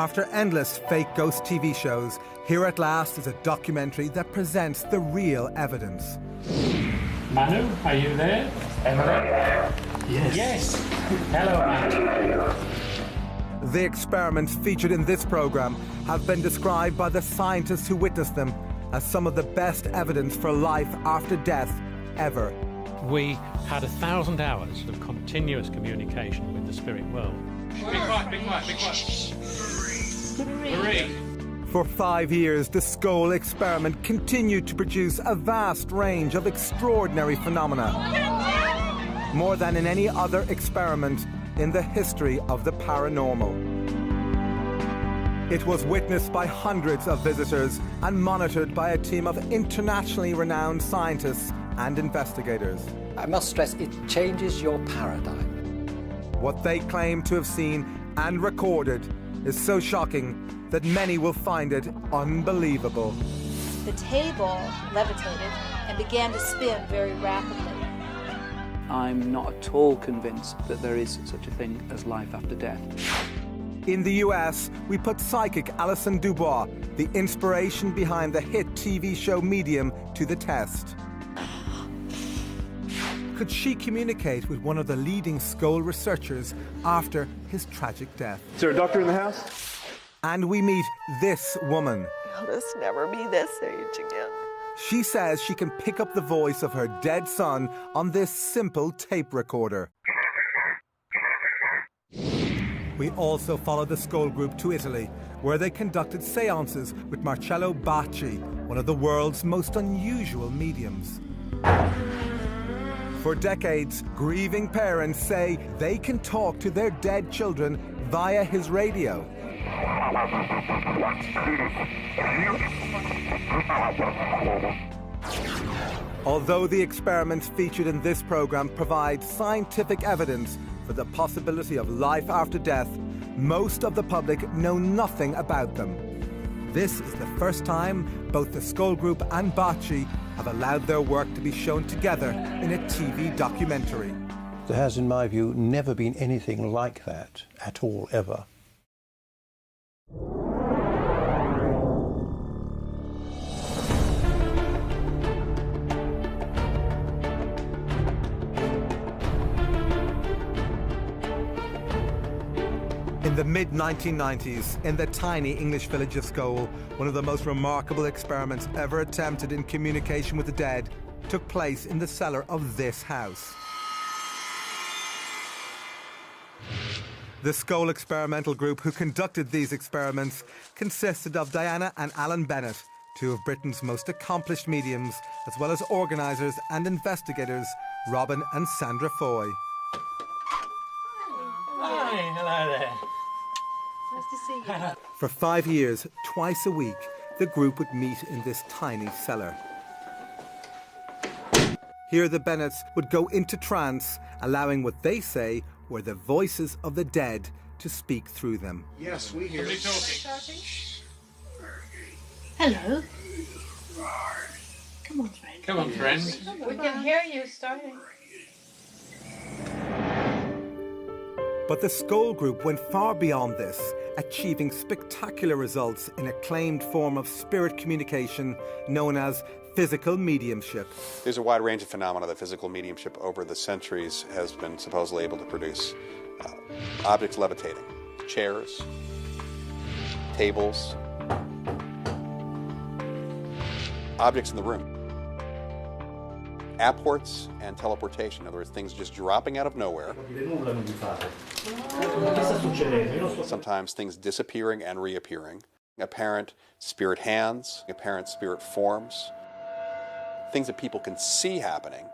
After endless fake ghost TV shows, here at last is a documentary that presents the real evidence. Manu, are you there? Emily? Yes. Yes. Hello, Manu. The experiments featured in this programme have been described by the scientists who witnessed them as some of the best evidence for life after death ever. We had 1,000 hours of continuous communication with the spirit world. Be quiet, be quiet, be quiet. Marie. For 5 years, the Skull experiment continued to produce a vast range of extraordinary phenomena, more than in any other experiment in the history of the paranormal. It was witnessed by hundreds of visitors and monitored by a team of internationally renowned scientists and investigators. I must stress, it changes your paradigm. What they claim to have seen and recorded is so shocking that many will find it unbelievable. The table levitated and began to spin very rapidly. I'm not at all convinced that there is such a thing as life after death. In the US, we put psychic Alison Dubois, the inspiration behind the hit TV show Medium, to the test. Could she communicate with one of the leading Skull researchers after his tragic death? Is there a doctor in the house? And we meet this woman. I'll just never be this age again. She says she can pick up the voice of her dead son on this simple tape recorder. We also followed the Skull group to Italy, where they conducted seances with Marcello Bacci, one of the world's most unusual mediums. For decades, grieving parents say they can talk to their dead children via his radio. Although the experiments featured in this program provide scientific evidence for the possibility of life after death, most of the public know nothing about them. This is the first time both the Skull Group and Bacci have allowed their work to be shown together in a TV documentary. There has, in my view, never been anything like that at all, ever. In the mid-1990s, in the tiny English village of Skull, one of the most remarkable experiments ever attempted in communication with the dead took place in the cellar of this house. The Skull experimental group who conducted these experiments consisted of Diana and Alan Bennett, two of Britain's most accomplished mediums, as well as organisers and investigators Robin and Sandra Foy. Hi, hello there. Nice to see you. For 5 years, twice a week, the group would meet in this tiny cellar. Here the Bennetts would go into trance, allowing what they say were the voices of the dead to speak through them. Yes, we hear. Talking. Hello. Come on, friend. Come on, friend. We can hear you starting. But the Skull Group went far beyond this, achieving spectacular results in a claimed form of spirit communication known as physical mediumship. There's a wide range of phenomena that physical mediumship over the centuries has been supposedly able to produce. Objects levitating, chairs, tables, objects in the room. Apports and teleportation, in other words, things just dropping out of nowhere. Sometimes things disappearing and reappearing. Apparent spirit hands, apparent spirit forms. Things that people can see happening.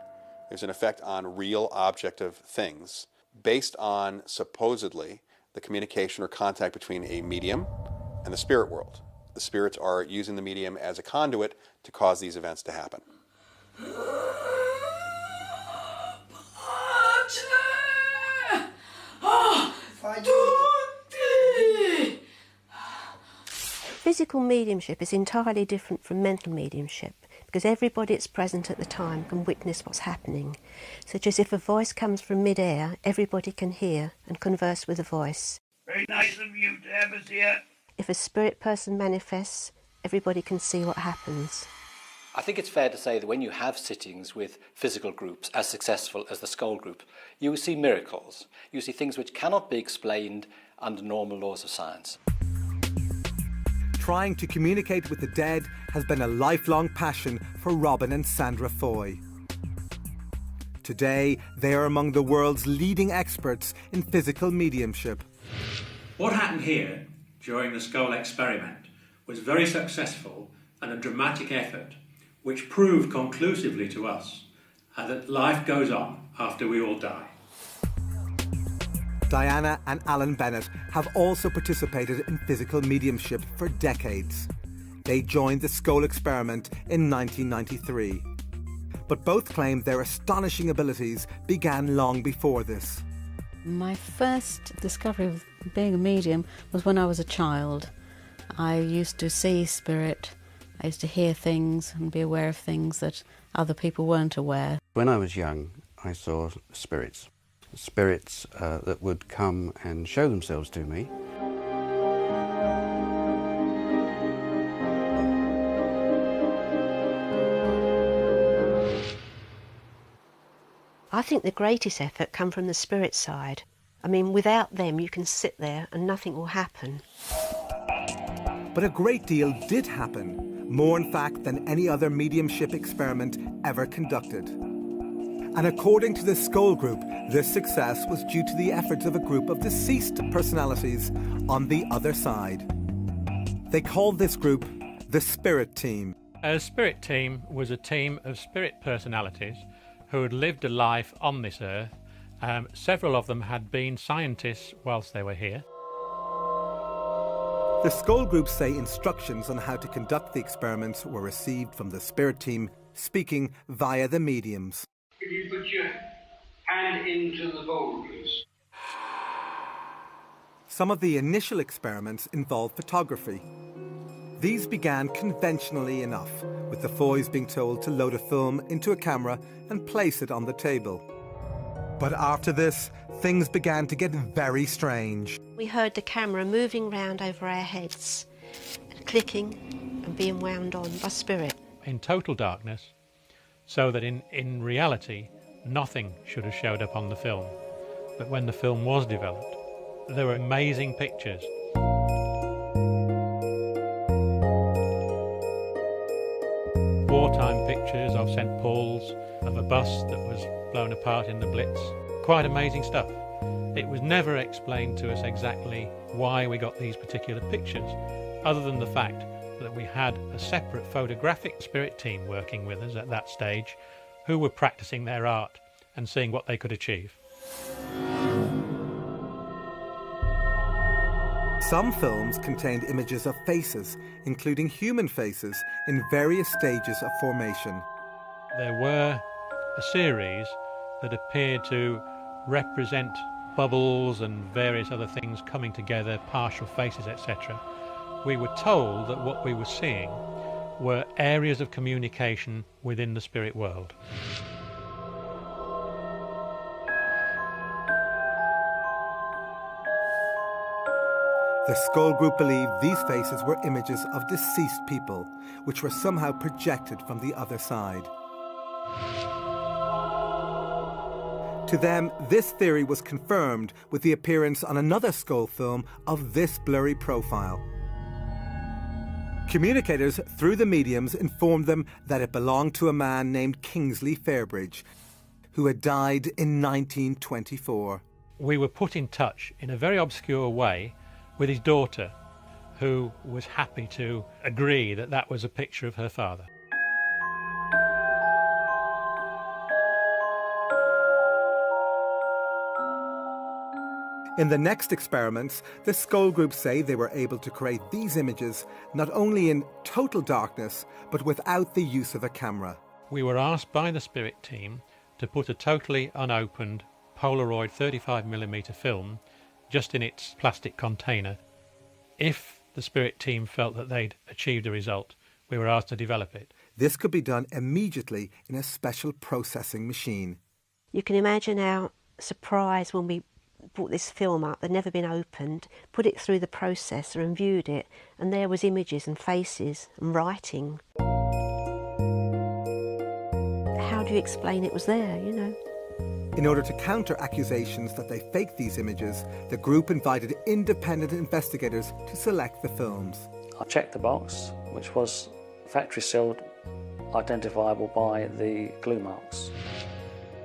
There's an effect on real objective things based on, supposedly, the communication or contact between a medium and the spirit world. The spirits are using the medium as a conduit to cause these events to happen. Physical mediumship is entirely different from mental mediumship because everybody that's present at the time can witness what's happening. Such as if a voice comes from mid-air, everybody can hear and converse with the voice. Very nice of you to have us here. if a spirit person manifests, everybody can see what happens. I think it's fair to say that when you have sittings with physical groups as successful as the Skull Group, you see miracles. You see things which cannot be explained under normal laws of science. Trying to communicate with the dead has been a lifelong passion for Robin and Sandra Foy. Today, they are among the world's leading experts in physical mediumship. What happened here during the skull experiment was very successful and a dramatic effort which proved conclusively to us that life goes on after we all die. Diana and Alan Bennett have also participated in physical mediumship for decades. They joined the skull experiment in 1993. But both claim their astonishing abilities began long before this. My first discovery of being a medium was when I was a child. I used to see spirit. I used to hear things and be aware of things that other people weren't aware. When I was young, I saw spirits. Spirits that would come and show themselves to me. I think the greatest effort come from the spirit side. I mean, without them you can sit there and nothing will happen. But a great deal did happen, more in fact than any other mediumship experiment ever conducted. And according to the Skull Group, this success was due to the efforts of a group of deceased personalities on the other side. They called this group the Spirit Team. A Spirit Team was a team of spirit personalities who had lived a life on this earth. Several of them had been scientists whilst they were here. The Skull Group say instructions on how to conduct the experiments were received from the Spirit Team, speaking via the mediums. If you put your hand into the bowl, please. Some of the initial experiments involved photography. These began conventionally enough, with the Foys being told to load a film into a camera and place it on the table. But after this, things began to get very strange. We heard the camera moving round over our heads, and clicking and being wound on by spirit. In total darkness, so that in reality, nothing should have showed up on the film. But when the film was developed, there were amazing pictures. Wartime pictures of St. Paul's, of a bus that was blown apart in the Blitz. Quite amazing stuff. It was never explained to us exactly why we got these particular pictures, other than the fact that we had a separate photographic spirit team working with us at that stage, who were practicing their art and seeing what they could achieve. Some films contained images of faces, including human faces, in various stages of formation. There were a series that appeared to represent bubbles and various other things coming together, partial faces, etc. We were told that what we were seeing were areas of communication within the spirit world. The Skull Group believed these faces were images of deceased people, which were somehow projected from the other side. To them, this theory was confirmed with the appearance on another Skull film of this blurry profile. Communicators through the mediums informed them that it belonged to a man named Kingsley Fairbridge, who had died in 1924. We were put in touch in a very obscure way with his daughter, who was happy to agree that that was a picture of her father. In the next experiments, the Skull Group say they were able to create these images not only in total darkness, but without the use of a camera. We were asked by the spirit team to put a totally unopened Polaroid 35mm film just in its plastic container. If the spirit team felt that they'd achieved a result, we were asked to develop it. This could be done immediately in a special processing machine. You can imagine our surprise when we brought this film up, they'd never been opened, put it through the processor and viewed it, and there was images and faces and writing. How do you explain it was there, you know? In order to counter accusations that they faked these images, the group invited independent investigators to select the films. I checked the box, which was factory sealed, identifiable by the glue marks.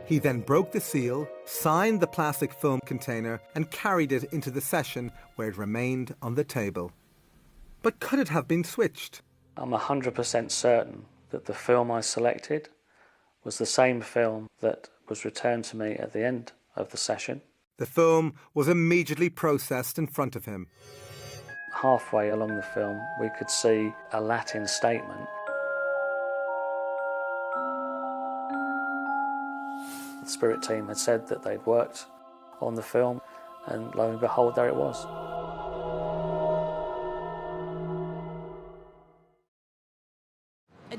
He then broke the seal, signed the plastic film container and carried it into the session where it remained on the table. But could it have been switched? I'm 100% certain that the film I selected was the same film that was returned to me at the end of the session. The film was immediately processed in front of him. Halfway along the film, we could see a Latin statement. The spirit team had said that they'd worked on the film, and lo and behold, there it was.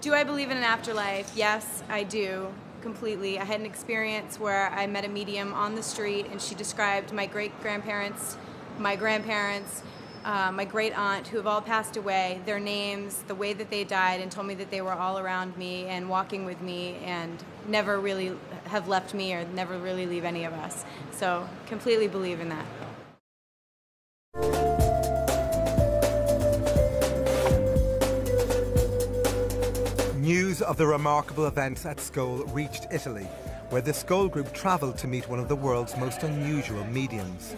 Do I believe in an afterlife? Yes, I do, completely. I had an experience where I met a medium on the street, and she described my great-grandparents, my grandparents, my great-aunt, who have all passed away, their names, the way that they died, and told me that they were all around me and walking with me and never really have left me or never really leave any of us. So, completely believe in that. News of the remarkable events at Scole reached Italy, where the Scole group travelled to meet one of the world's most unusual mediums.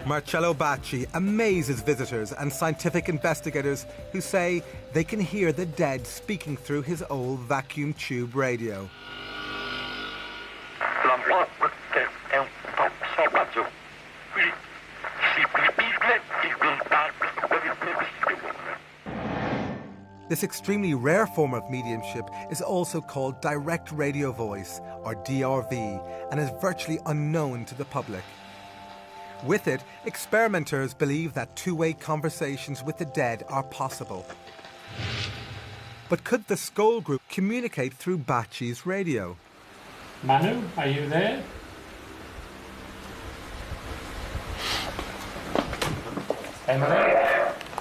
Marcello Bacci amazes visitors and scientific investigators who say they can hear the dead speaking through his old vacuum tube radio. This extremely rare form of mediumship is also called direct radio voice, or DRV, and is virtually unknown to the public. With it, experimenters believe that two-way conversations with the dead are possible. But could the Scole group communicate through Bacci's radio? Manu, are you there? Emily?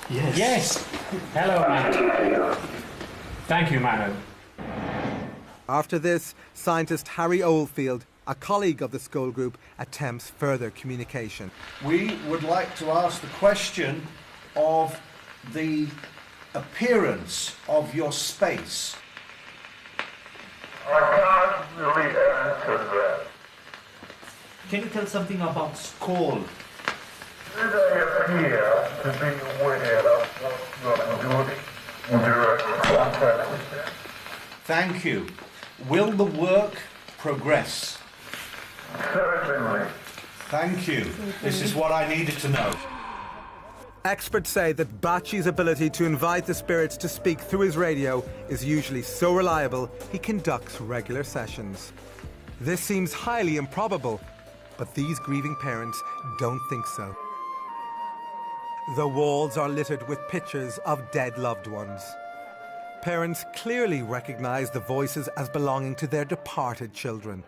Yes. Yes. Hello, Manu. Thank you, Manu. After this, scientist Harry Oldfield, a colleague of the Scole group, attempts further communication. We would like to ask the question of the appearance of your space. I can't really answer that. Can you tell something about Scole? Did I appear to be aware of what you're doing in direct contact with them? Thank you. Will the work progress? Certainly. Thank you. This is what I needed to know. Experts say that Bacci's ability to invite the spirits to speak through his radio is usually so reliable he conducts regular sessions. This seems highly improbable, but these grieving parents don't think so. The walls are littered with pictures of dead loved ones. Parents clearly recognize the voices as belonging to their departed children.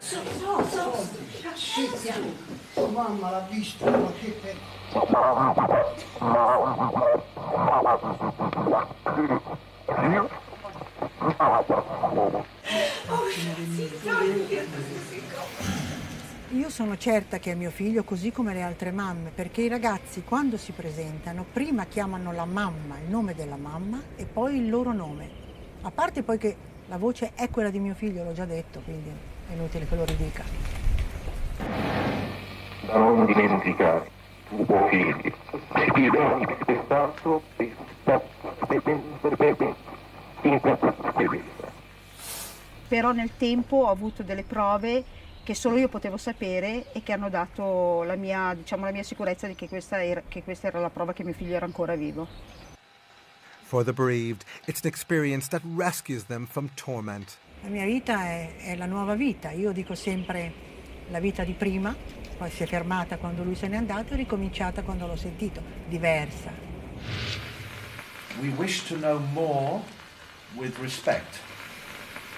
Io sono certa che è mio figlio, così come le altre mamme, perché i ragazzi quando si presentano prima chiamano la mamma, il nome della mamma e poi il loro nome. A parte poi che la voce è quella di mio figlio, l'ho già detto, quindi è inutile che lo ridica. Da non dimenticare, tuo figlio, ti do spettato Però nel tempo ho avuto delle prove che solo io potevo sapere e che hanno dato la mia sicurezza di che questa era la prova che mio figlio era ancora vivo. For the bereaved, it's an experience that rescues them from torment. La mia vita è la nuova vita, io dico sempre la vita di prima, poi si è fermata quando lui se n'è andato e ricominciata quando l'ho sentito, diversa. We wish to know more with respect.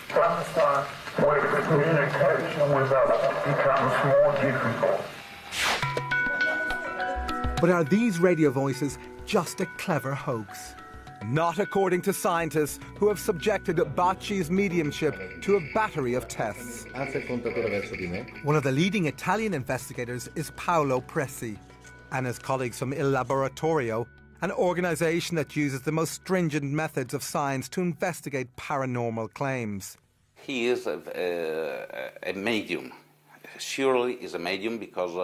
Sometimes where the communication with us becomes more difficult. But are these radio voices just a clever hoax? Not according to scientists who have subjected Bacci's mediumship to a battery of tests. One of the leading Italian investigators is Paolo Presi, and his colleagues from Il Laboratorio, an organisation that uses the most stringent methods of science to investigate paranormal claims. He is a medium. Surely is a medium because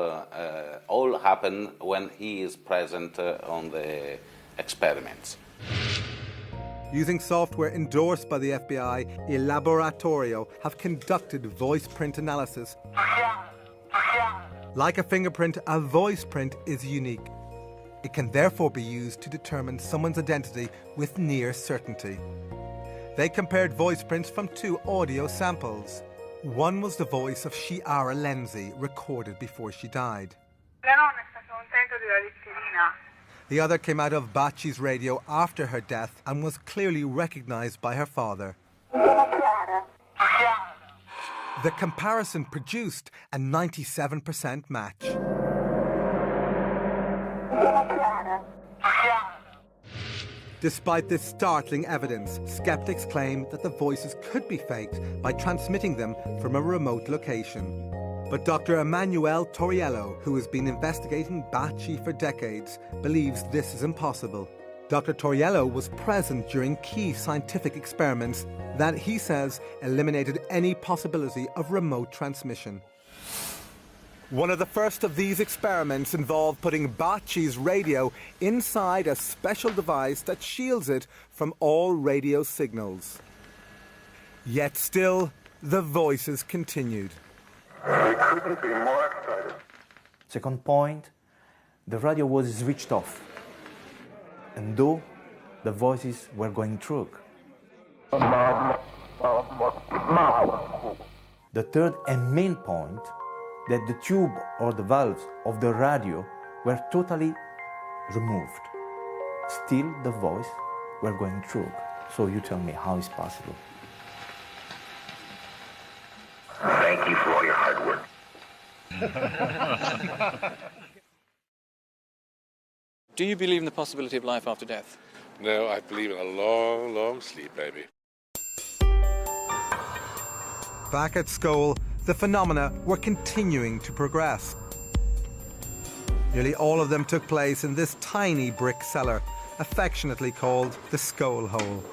all happen when he is present on the experiments. Using software endorsed by the FBI, Il Laboratorio have conducted voice print analysis. Like a fingerprint, a voice print is unique. It can therefore be used to determine someone's identity with near certainty. They compared voice prints from 2 audio samples. One was the voice of Chiara Lenzi, recorded before she died. The other came out of Bacci's radio after her death and was clearly recognised by her father. The comparison produced a 97% match. Despite this startling evidence, skeptics claim that the voices could be faked by transmitting them from a remote location. But Dr. Emanuele Toriello, who has been investigating Bacci for decades, believes this is impossible. Dr. Toriello was present during key scientific experiments that, he says, eliminated any possibility of remote transmission. One of the first of these experiments involved putting Bacci's radio inside a special device that shields it from all radio signals. Yet still, the voices continued. We couldn't be more excited. Second point, the radio was switched off, and though the voices were going through. The third and main point, that the tube or the valves of the radio were totally removed. Still the voice were going through. So you tell me how is possible? Thank you for all your hard work. Do you believe in the possibility of life after death? No, I believe in a long, long sleep, baby. Back at Skål, the phenomena were continuing to progress. Nearly all of them took place in this tiny brick cellar, affectionately called the Skål Hole.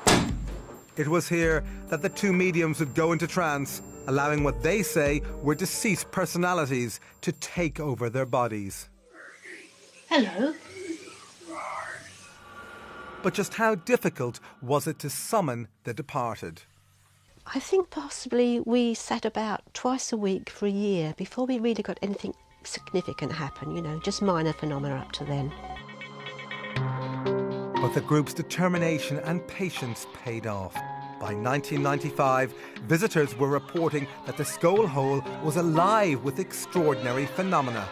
It was here that the 2 mediums would go into trance, allowing what they say were deceased personalities to take over their bodies. Hello. But just how difficult was it to summon the departed? I think possibly we sat about twice a week for a year before we really got anything significant happen, just minor phenomena up to then. But the group's determination and patience paid off. By 1995, visitors were reporting that the Skål Hole was alive with extraordinary phenomena.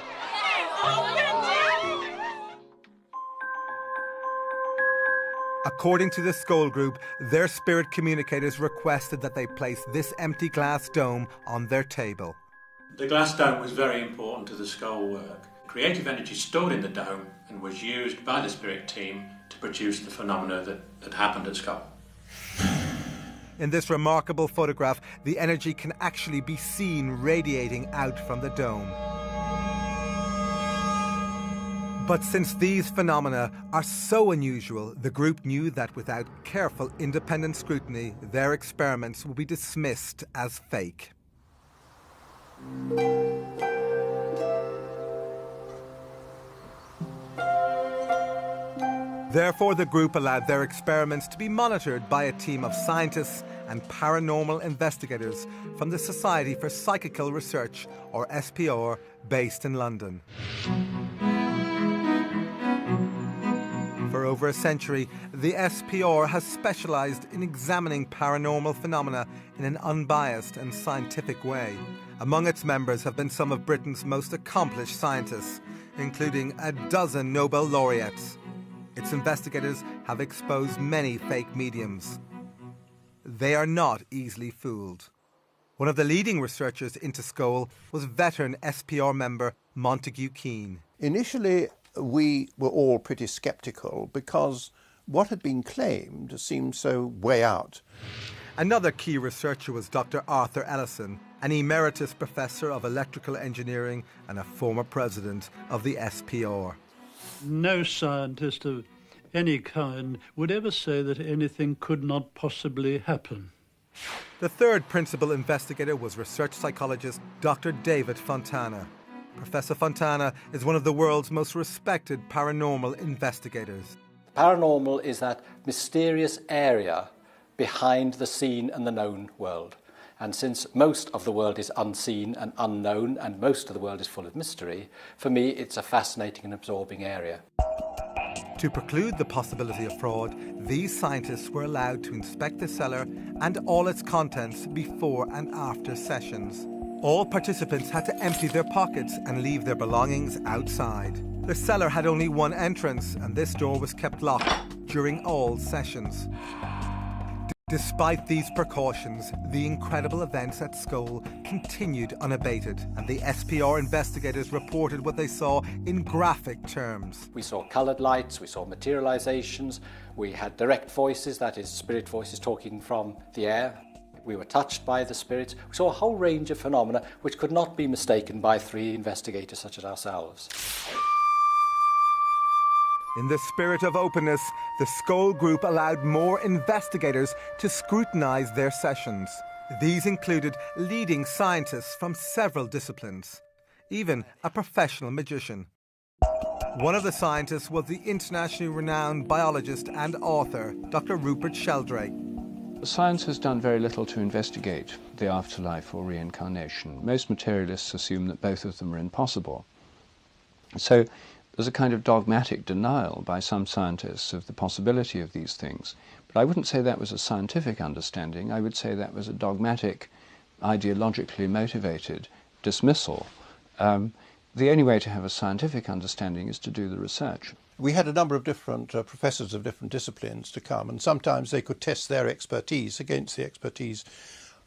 According to the Skål Group, their spirit communicators requested that they place this empty glass dome on their table. The glass dome was very important to the Skål work. Creative energy stored in the dome and was used by the spirit team to produce the phenomena that happened at Skål. In this remarkable photograph, the energy can actually be seen radiating out from the dome. But since these phenomena are so unusual, the group knew that without careful independent scrutiny, their experiments would be dismissed as fake. Therefore, the group allowed their experiments to be monitored by a team of scientists and paranormal investigators from the Society for Psychical Research, or SPR, based in London. For over a century, the SPR has specialised in examining paranormal phenomena in an unbiased and scientific way. Among its members have been some of Britain's most accomplished scientists, including a dozen Nobel laureates. Its investigators have exposed many fake mediums. They are not easily fooled. One of the leading researchers into Skål was veteran SPR member Montague Keane. Initially, we were all pretty sceptical because what had been claimed seemed so way out. Another key researcher was Dr. Arthur Ellison, an emeritus professor of electrical engineering and a former president of the SPR. No scientist of any kind would ever say that anything could not possibly happen. The third principal investigator was research psychologist Dr. David Fontana. Professor Fontana is one of the world's most respected paranormal investigators. Paranormal is that mysterious area behind the seen and the known world. And since most of the world is unseen and unknown, and most of the world is full of mystery, for me it's a fascinating and absorbing area. To preclude the possibility of fraud, these scientists were allowed to inspect the cellar and all its contents before and after sessions. All participants had to empty their pockets and leave their belongings outside. The cellar had only one entrance, and this door was kept locked during all sessions. Despite these precautions, the incredible events at Skull continued unabated, and the SPR investigators reported what they saw in graphic terms. We saw coloured lights, we saw materialisations, we had direct voices, that is, spirit voices talking from the air. We were touched by the spirits. We saw a whole range of phenomena which could not be mistaken by three investigators such as ourselves. In the spirit of openness, the Skull Group allowed more investigators to scrutinise their sessions. These included leading scientists from several disciplines, even a professional magician. One of the scientists was the internationally renowned biologist and author, Dr. Rupert Sheldrake. Science has done very little to investigate the afterlife or reincarnation. Most materialists assume that both of them are impossible. So there's a kind of dogmatic denial by some scientists of the possibility of these things. But I wouldn't say that was a scientific understanding. I would say that was a dogmatic, ideologically motivated dismissal. The only way to have a scientific understanding is to do the research. We had a number of different professors of different disciplines to come, and sometimes they could test their expertise against the expertise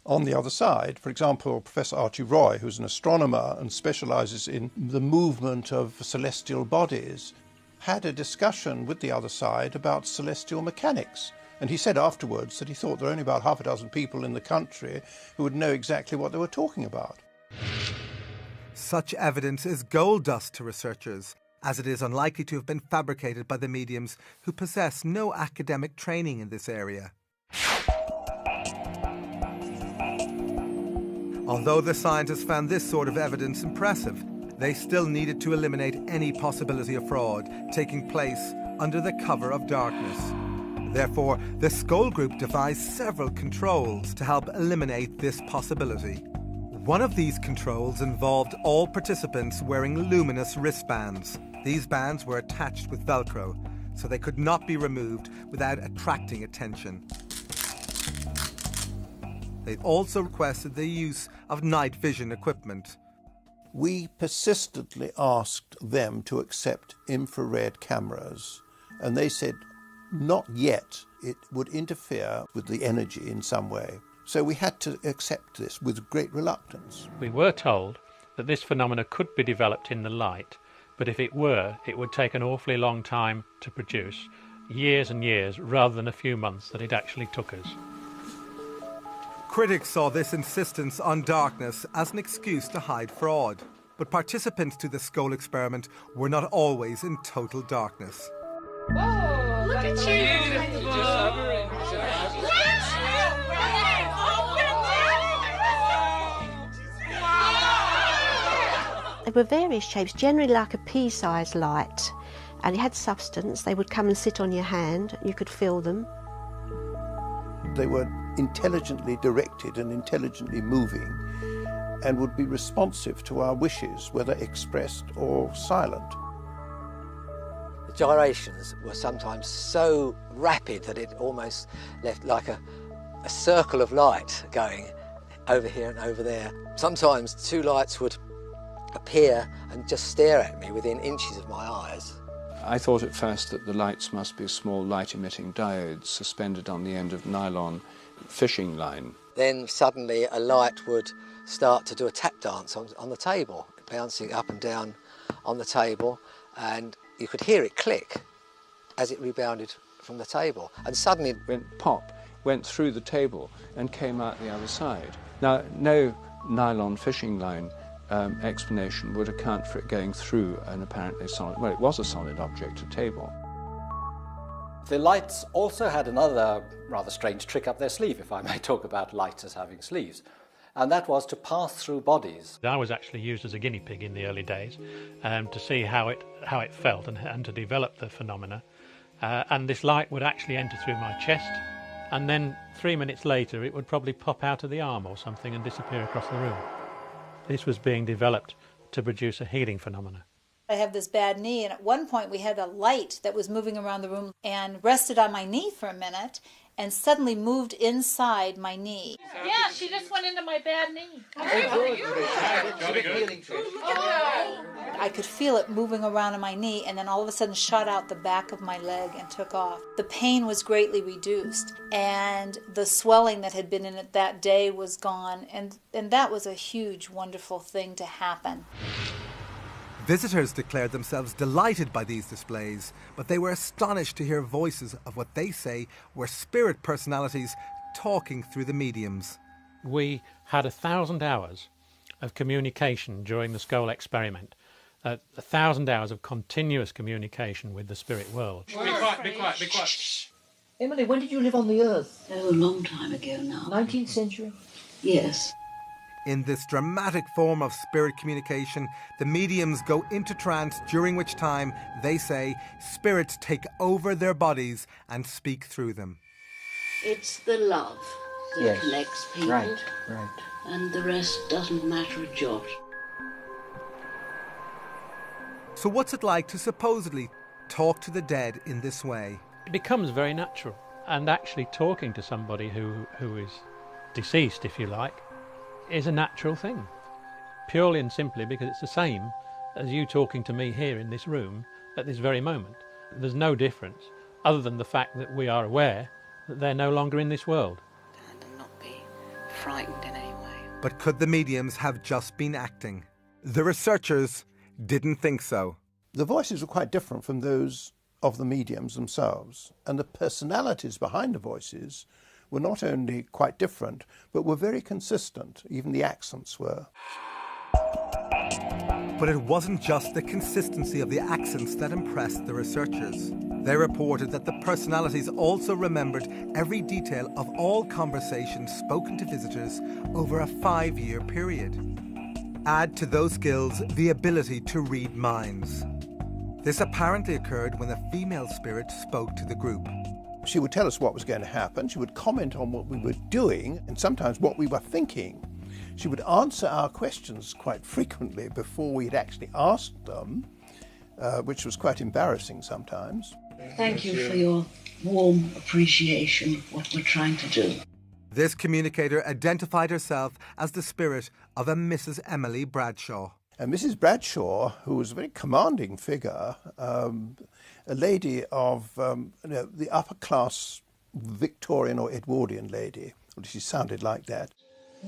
on the other side. For example, Professor Archie Roy, who's an astronomer and specialises in the movement of celestial bodies, had a discussion with the other side about celestial mechanics. And he said afterwards that he thought there were only about half a dozen people in the country who would know exactly what they were talking about. Such evidence is gold dust to researchers, as it is unlikely to have been fabricated by the mediums who possess no academic training in this area. Although the scientists found this sort of evidence impressive, they still needed to eliminate any possibility of fraud taking place under the cover of darkness. Therefore, the Skull Group devised several controls to help eliminate this possibility. One of these controls involved all participants wearing luminous wristbands. These bands were attached with Velcro, so they could not be removed without attracting attention. They also requested the use of night vision equipment. We persistently asked them to accept infrared cameras, and they said not yet. It would interfere with the energy in some way. So we had to accept this with great reluctance. We were told that this phenomena could be developed in the light, but if it were, it would take an awfully long time to produce, years and years, rather than a few months that it actually took us. Critics saw this insistence on darkness as an excuse to hide fraud, but participants to the Skull experiment were not always in total darkness. Whoa, look at you! There were various shapes, generally like a pea-sized light, and it had substance. They would come and sit on your hand. You could feel them. They were intelligently directed and intelligently moving and would be responsive to our wishes, whether expressed or silent. The gyrations were sometimes so rapid that it almost left like a circle of light going over here and over there. Sometimes two lights would appear and just stare at me within inches of my eyes. I thought at first that the lights must be small light-emitting diodes suspended on the end of nylon fishing line. Then suddenly a light would start to do a tap dance on the table, bouncing up and down on the table, and you could hear it click as it rebounded from the table, and suddenly it went pop, went through the table and came out the other side. Now, no nylon fishing line explanation would account for it going through an apparently solid, well, it was a solid object, a table. The lights also had another rather strange trick up their sleeve, if I may talk about lights as having sleeves, and that was to pass through bodies. I was actually used as a guinea pig in the early days to see how it felt and to develop the phenomena. And this light would actually enter through my chest, and then 3 minutes later it would probably pop out of the arm or something and disappear across the room. This was being developed to produce a healing phenomena. I have this bad knee, and at one point we had a light that was moving around the room and rested on my knee for a minute and suddenly moved inside my knee. Yeah, she just went into my bad knee. I could feel it moving around in my knee, and then all of a sudden shot out the back of my leg and took off. The pain was greatly reduced, and the swelling that had been in it that day was gone, and that was a huge, wonderful thing to happen. Visitors declared themselves delighted by these displays, but they were astonished to hear voices of what they say were spirit personalities talking through the mediums. We had 1,000 hours of communication during the skull experiment, 1,000 hours of continuous communication with the spirit world. Be quiet, be quiet, be quiet. Emily, when did you live on the Earth? Oh, a long time ago now. 19th century? Yes. In this dramatic form of spirit communication, the mediums go into trance, during which time, they say, spirits take over their bodies and speak through them. It's the love that connects people. Right. And the rest doesn't matter a jot. So what's it like to supposedly talk to the dead in this way? It becomes very natural, and actually talking to somebody who is deceased, if you like, is a natural thing, purely and simply because it's the same as you talking to me here in this room at this very moment. There's no difference other than the fact that we are aware that they're no longer in this world. And not be frightened in any way. But could the mediums have just been acting? The researchers didn't think so. The voices were quite different from those of the mediums themselves, and the personalities behind the voices were not only quite different, but were very consistent. Even the accents were. But it wasn't just the consistency of the accents that impressed the researchers. They reported that the personalities also remembered every detail of all conversations spoken to visitors over a 5-year period. Add to those skills the ability to read minds. This apparently occurred when a female spirit spoke to the group. She would tell us what was going to happen. She would comment on what we were doing and sometimes what we were thinking. She would answer our questions quite frequently before we had actually asked them, which was quite embarrassing sometimes. Thank you for your warm appreciation of what we're trying to do. This communicator identified herself as the spirit of a Mrs. Emily Bradshaw. And Mrs. Bradshaw, who was a very commanding figure, a lady of the upper-class Victorian or Edwardian lady. Well, she sounded like that.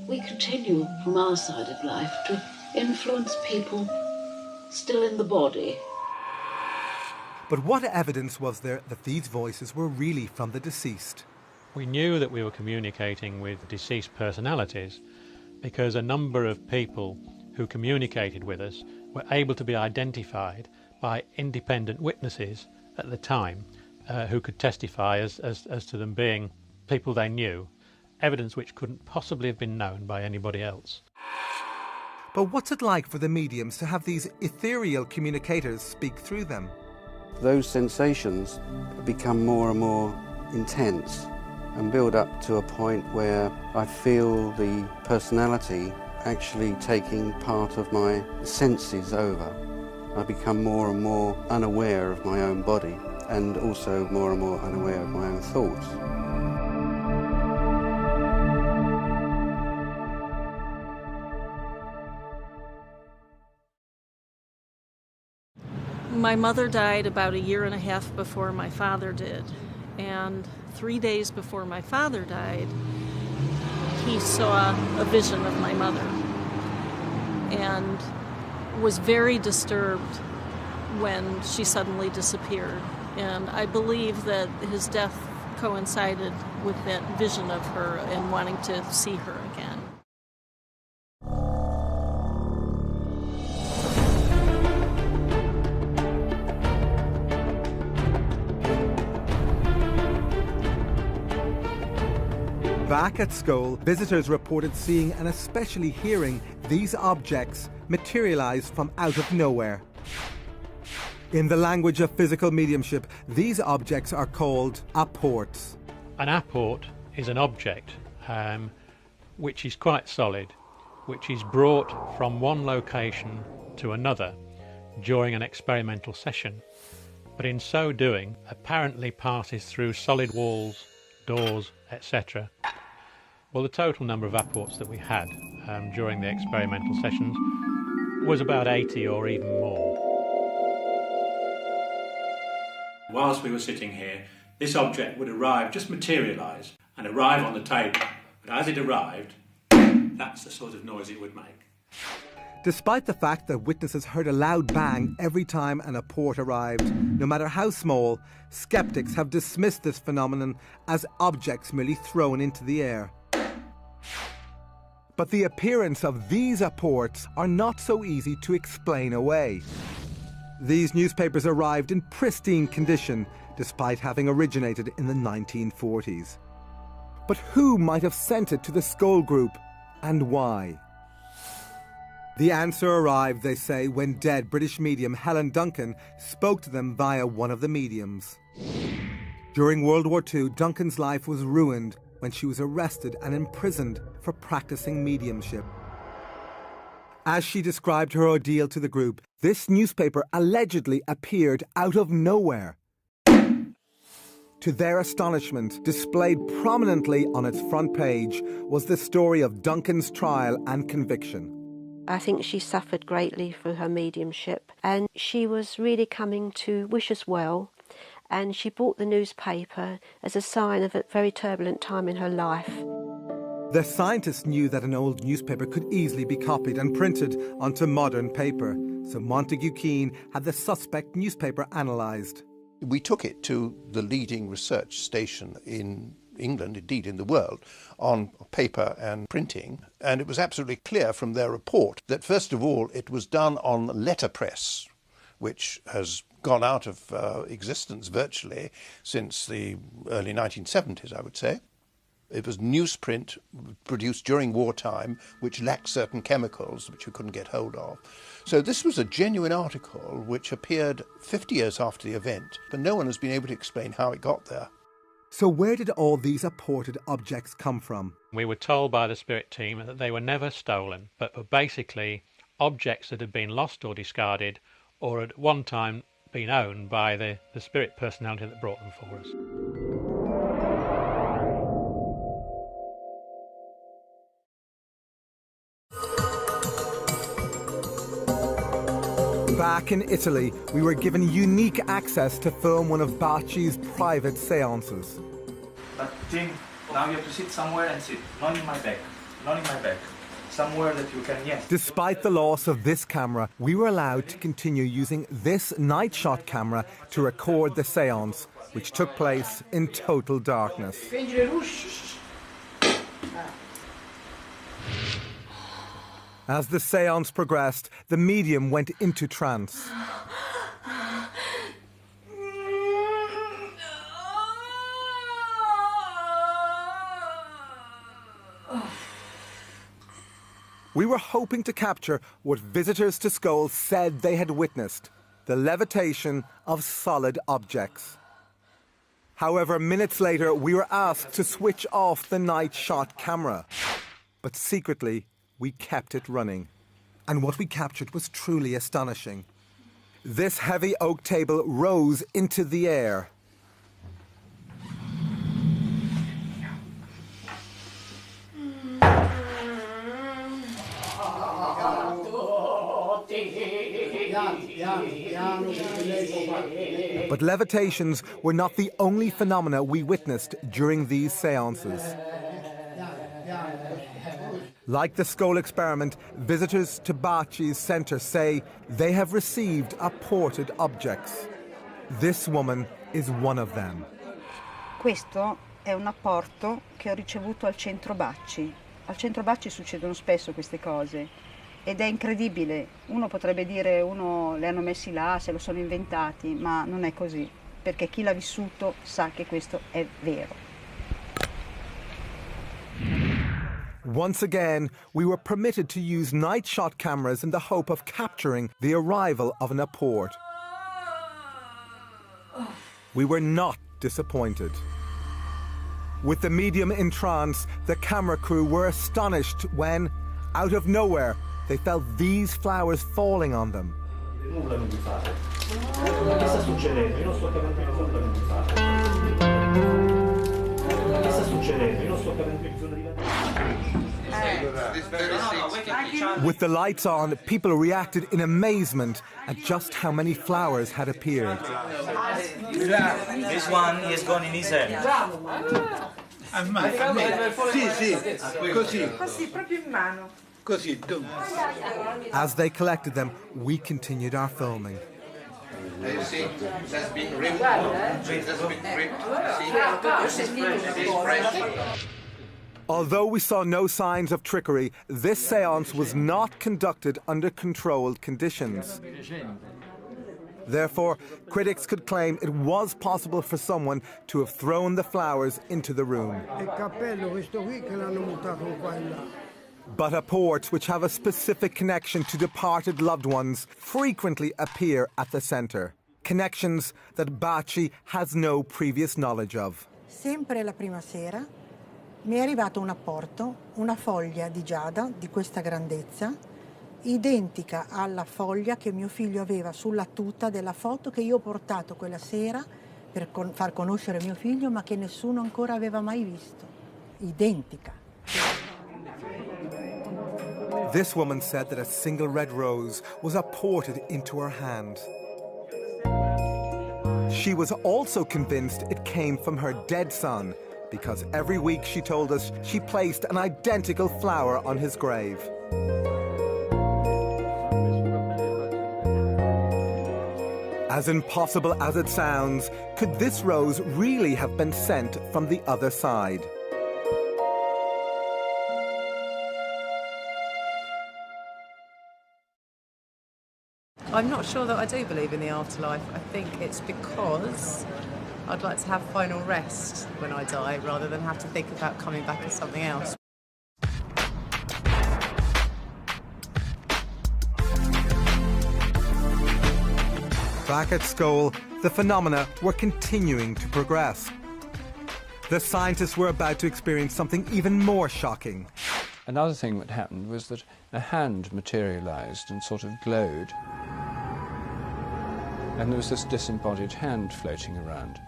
We continue from our side of life to influence people still in the body. But what evidence was there that these voices were really from the deceased? We knew that we were communicating with deceased personalities because a number of people who communicated with us were able to be identified by independent witnesses at the time who could testify as to them being people they knew, evidence which couldn't possibly have been known by anybody else. But what's it like for the mediums to have these ethereal communicators speak through them? Those sensations become more and more intense and build up to a point where I feel the personality actually taking part of my senses over. I become more and more unaware of my own body and also more and more unaware of my own thoughts. My mother died about 1.5 years before my father did, and 3 days before my father died, he saw a vision of my mother and was very disturbed when she suddenly disappeared. And I believe that his death coincided with that vision of her and wanting to see her again. Back at Skull, visitors reported seeing and especially hearing these objects materialize from out of nowhere. In the language of physical mediumship, these objects are called apports. An apport is an object which is quite solid, which is brought from one location to another during an experimental session, but in so doing apparently passes through solid walls, doors, etc. Well, the total number of apports that we had during the experimental sessions was about 80 or even more. Whilst we were sitting here, this object would arrive, just materialise, and arrive on the table. But as it arrived, that's the sort of noise it would make. Despite the fact that witnesses heard a loud bang every time an apport arrived, no matter how small, skeptics have dismissed this phenomenon as objects merely thrown into the air. But the appearance of these apports are not so easy to explain away. These newspapers arrived in pristine condition, despite having originated in the 1940s. But who might have sent it to the Skull Group, and why? The answer arrived, they say, when dead British medium Helen Duncan spoke to them via one of the mediums. During World War II, Duncan's life was ruined when she was arrested and imprisoned for practicing mediumship. As she described her ordeal to the group, this newspaper allegedly appeared out of nowhere. To their astonishment, displayed prominently on its front page was the story of Duncan's trial and conviction. I think she suffered greatly through her mediumship, and she was really coming to wish us well, and she bought the newspaper as a sign of a very turbulent time in her life. The scientists knew that an old newspaper could easily be copied and printed onto modern paper, so Montague Keane had the suspect newspaper analysed. We took it to the leading research station in England, indeed in the world, on paper and printing, and it was absolutely clear from their report that, first of all, it was done on letterpress, which has gone out of existence virtually since the early 1970s, I would say. It was newsprint produced during wartime, which lacked certain chemicals which you couldn't get hold of. So this was a genuine article which appeared 50 years after the event, but no one has been able to explain how it got there. So where did all these apported objects come from? We were told by the spirit team that they were never stolen, but were basically objects that had been lost or discarded, or at one time been owned by the spirit personality that brought them for us. Back in Italy, we were given unique access to film one of Bacci's private seances. But Tim, now you have to sit somewhere and sit. Not in my back. Not in my back. Somewhere that you can, yes. Despite the loss of this camera, we were allowed to continue using this night shot camera to record the seance, which took place in total darkness. As the seance progressed, the medium went into trance. We were hoping to capture what visitors to Skull said they had witnessed, the levitation of solid objects. However, minutes later, we were asked to switch off the night shot camera. But secretly, we kept it running. And what we captured was truly astonishing. This heavy oak table rose into the air. But levitations were not the only phenomena we witnessed during these seances. Like the skull experiment, visitors to Baci's centre say they have received apported objects. This woman is one of them. Questo è un apporto che ho ricevuto al centro Baci. Al centro Baci succedono spesso queste cose ed è incredibile. Uno potrebbe dire le hanno messi là, se lo sono inventati, ma non è così, perché chi l'ha vissuto sa che questo è vero. Once again, we were permitted to use night shot cameras in the hope of capturing the arrival of an apport. We were not disappointed. With the medium in trance, the camera crew were astonished when, out of nowhere, they felt these flowers falling on them. Che sta succedendo? Io non sto capendo cosa fate. Che sta succedendo? Io non sto capendo cosa With the lights on, people reacted in amazement at just how many flowers had appeared. This one is gone in his head. Sì, così. Così, proprio in mano. Così. As they collected them, we continued our filming. You see, it has been ripped. It has been ripped. See, it is fresh. Although we saw no signs of trickery, this séance was not conducted under controlled conditions. Therefore, critics could claim it was possible for someone to have thrown the flowers into the room. But apports which have a specific connection to departed loved ones frequently appear at the centre. Connections that Baci has no previous knowledge of. Sempre la prima sera mi è arrivato un apporto, una foglia di giada di questa grandezza, identica alla foglia che mio figlio aveva sulla tuta della foto che io ho portato quella sera per far conoscere mio figlio, ma che nessuno ancora aveva mai visto. Identica. This woman said that a single red rose was apported into her hand. She was also convinced it came from her dead son, because every week, she told us, she placed an identical flower on his grave. As impossible as it sounds, could this rose really have been sent from the other side? I'm not sure that I do believe in the afterlife. I think it's because I'd like to have final rest when I die rather than have to think about coming back as something else. Back at Skull, the phenomena were continuing to progress. The scientists were about to experience something even more shocking. Another thing that happened was that a hand materialised and sort of glowed. And there was this disembodied hand floating around.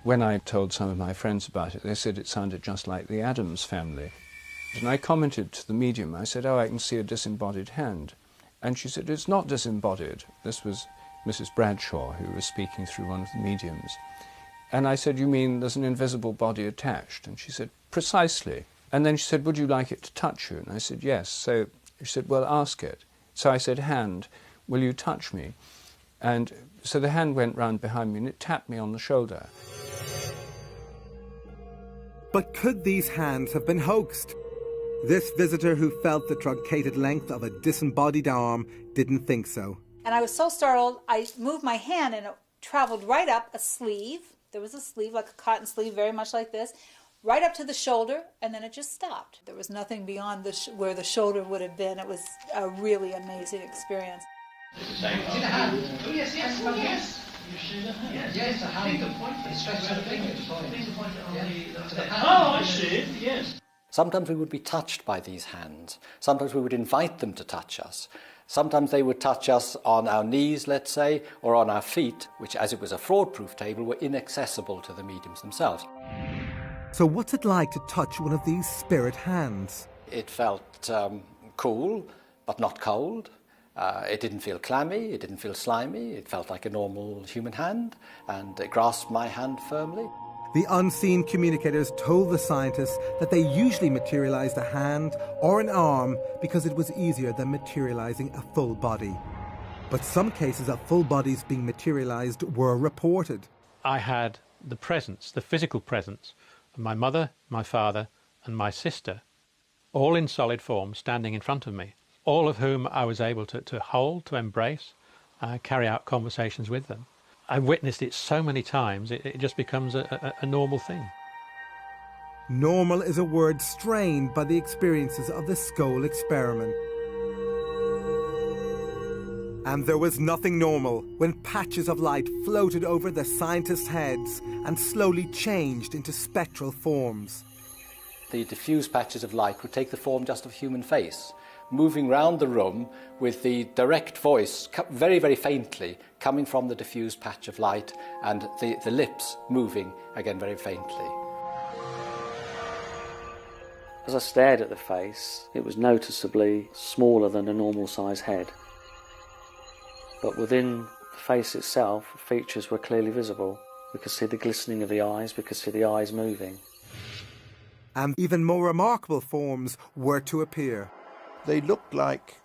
When I told some of my friends about it, they said it sounded just like the Addams family. And I commented to the medium, I said, oh, I can see a disembodied hand. And she said, it's not disembodied. This was Mrs. Bradshaw, who was speaking through one of the mediums. And I said, you mean there's an invisible body attached? And she said, precisely. And then she said, would you like it to touch you? And I said, yes. So she said, well, ask it. So I said, hand, will you touch me? And so the hand went round behind me and it tapped me on the shoulder. But could these hands have been hoaxed? This visitor who felt the truncated length of a disembodied arm didn't think so. And I was so startled, I moved my hand and it traveled right up a sleeve. There was a sleeve, like a cotton sleeve, very much like this, right up to the shoulder, and then it just stopped. There was nothing beyond where the shoulder would have been. It was a really amazing experience. Oh, yes, yes, oh, yes. Yes, a hand. It's straight to the finger to point. Oh, I see, yes. Sometimes we would be touched by these hands. Sometimes we would invite them to touch us. Sometimes they would touch us on our knees, let's say, or on our feet, which, as it was a fraud-proof table, were inaccessible to the mediums themselves. So what's it like to touch one of these spirit hands? It felt cool, but not cold. It didn't feel clammy, it didn't feel slimy. It felt like a normal human hand, and it grasped my hand firmly. The unseen communicators told the scientists that they usually materialized a hand or an arm because it was easier than materializing a full body. But some cases of full bodies being materialized were reported. I had the presence, the physical presence, of my mother, my father, and my sister, all in solid form, standing in front of me, all of whom I was able to hold, to embrace, carry out conversations with them. I've witnessed it so many times, it just becomes a normal thing. Normal is a word strained by the experiences of the skull experiment. And there was nothing normal when patches of light floated over the scientists' heads and slowly changed into spectral forms. The diffused patches of light would take the form just of a human face, moving round the room with the direct voice very, very faintly coming from the diffused patch of light, and the lips moving again very faintly. As I stared at the face, it was noticeably smaller than a normal size head. But within the face itself, features were clearly visible. We could see the glistening of the eyes, we could see the eyes moving. And even more remarkable forms were to appear. They looked like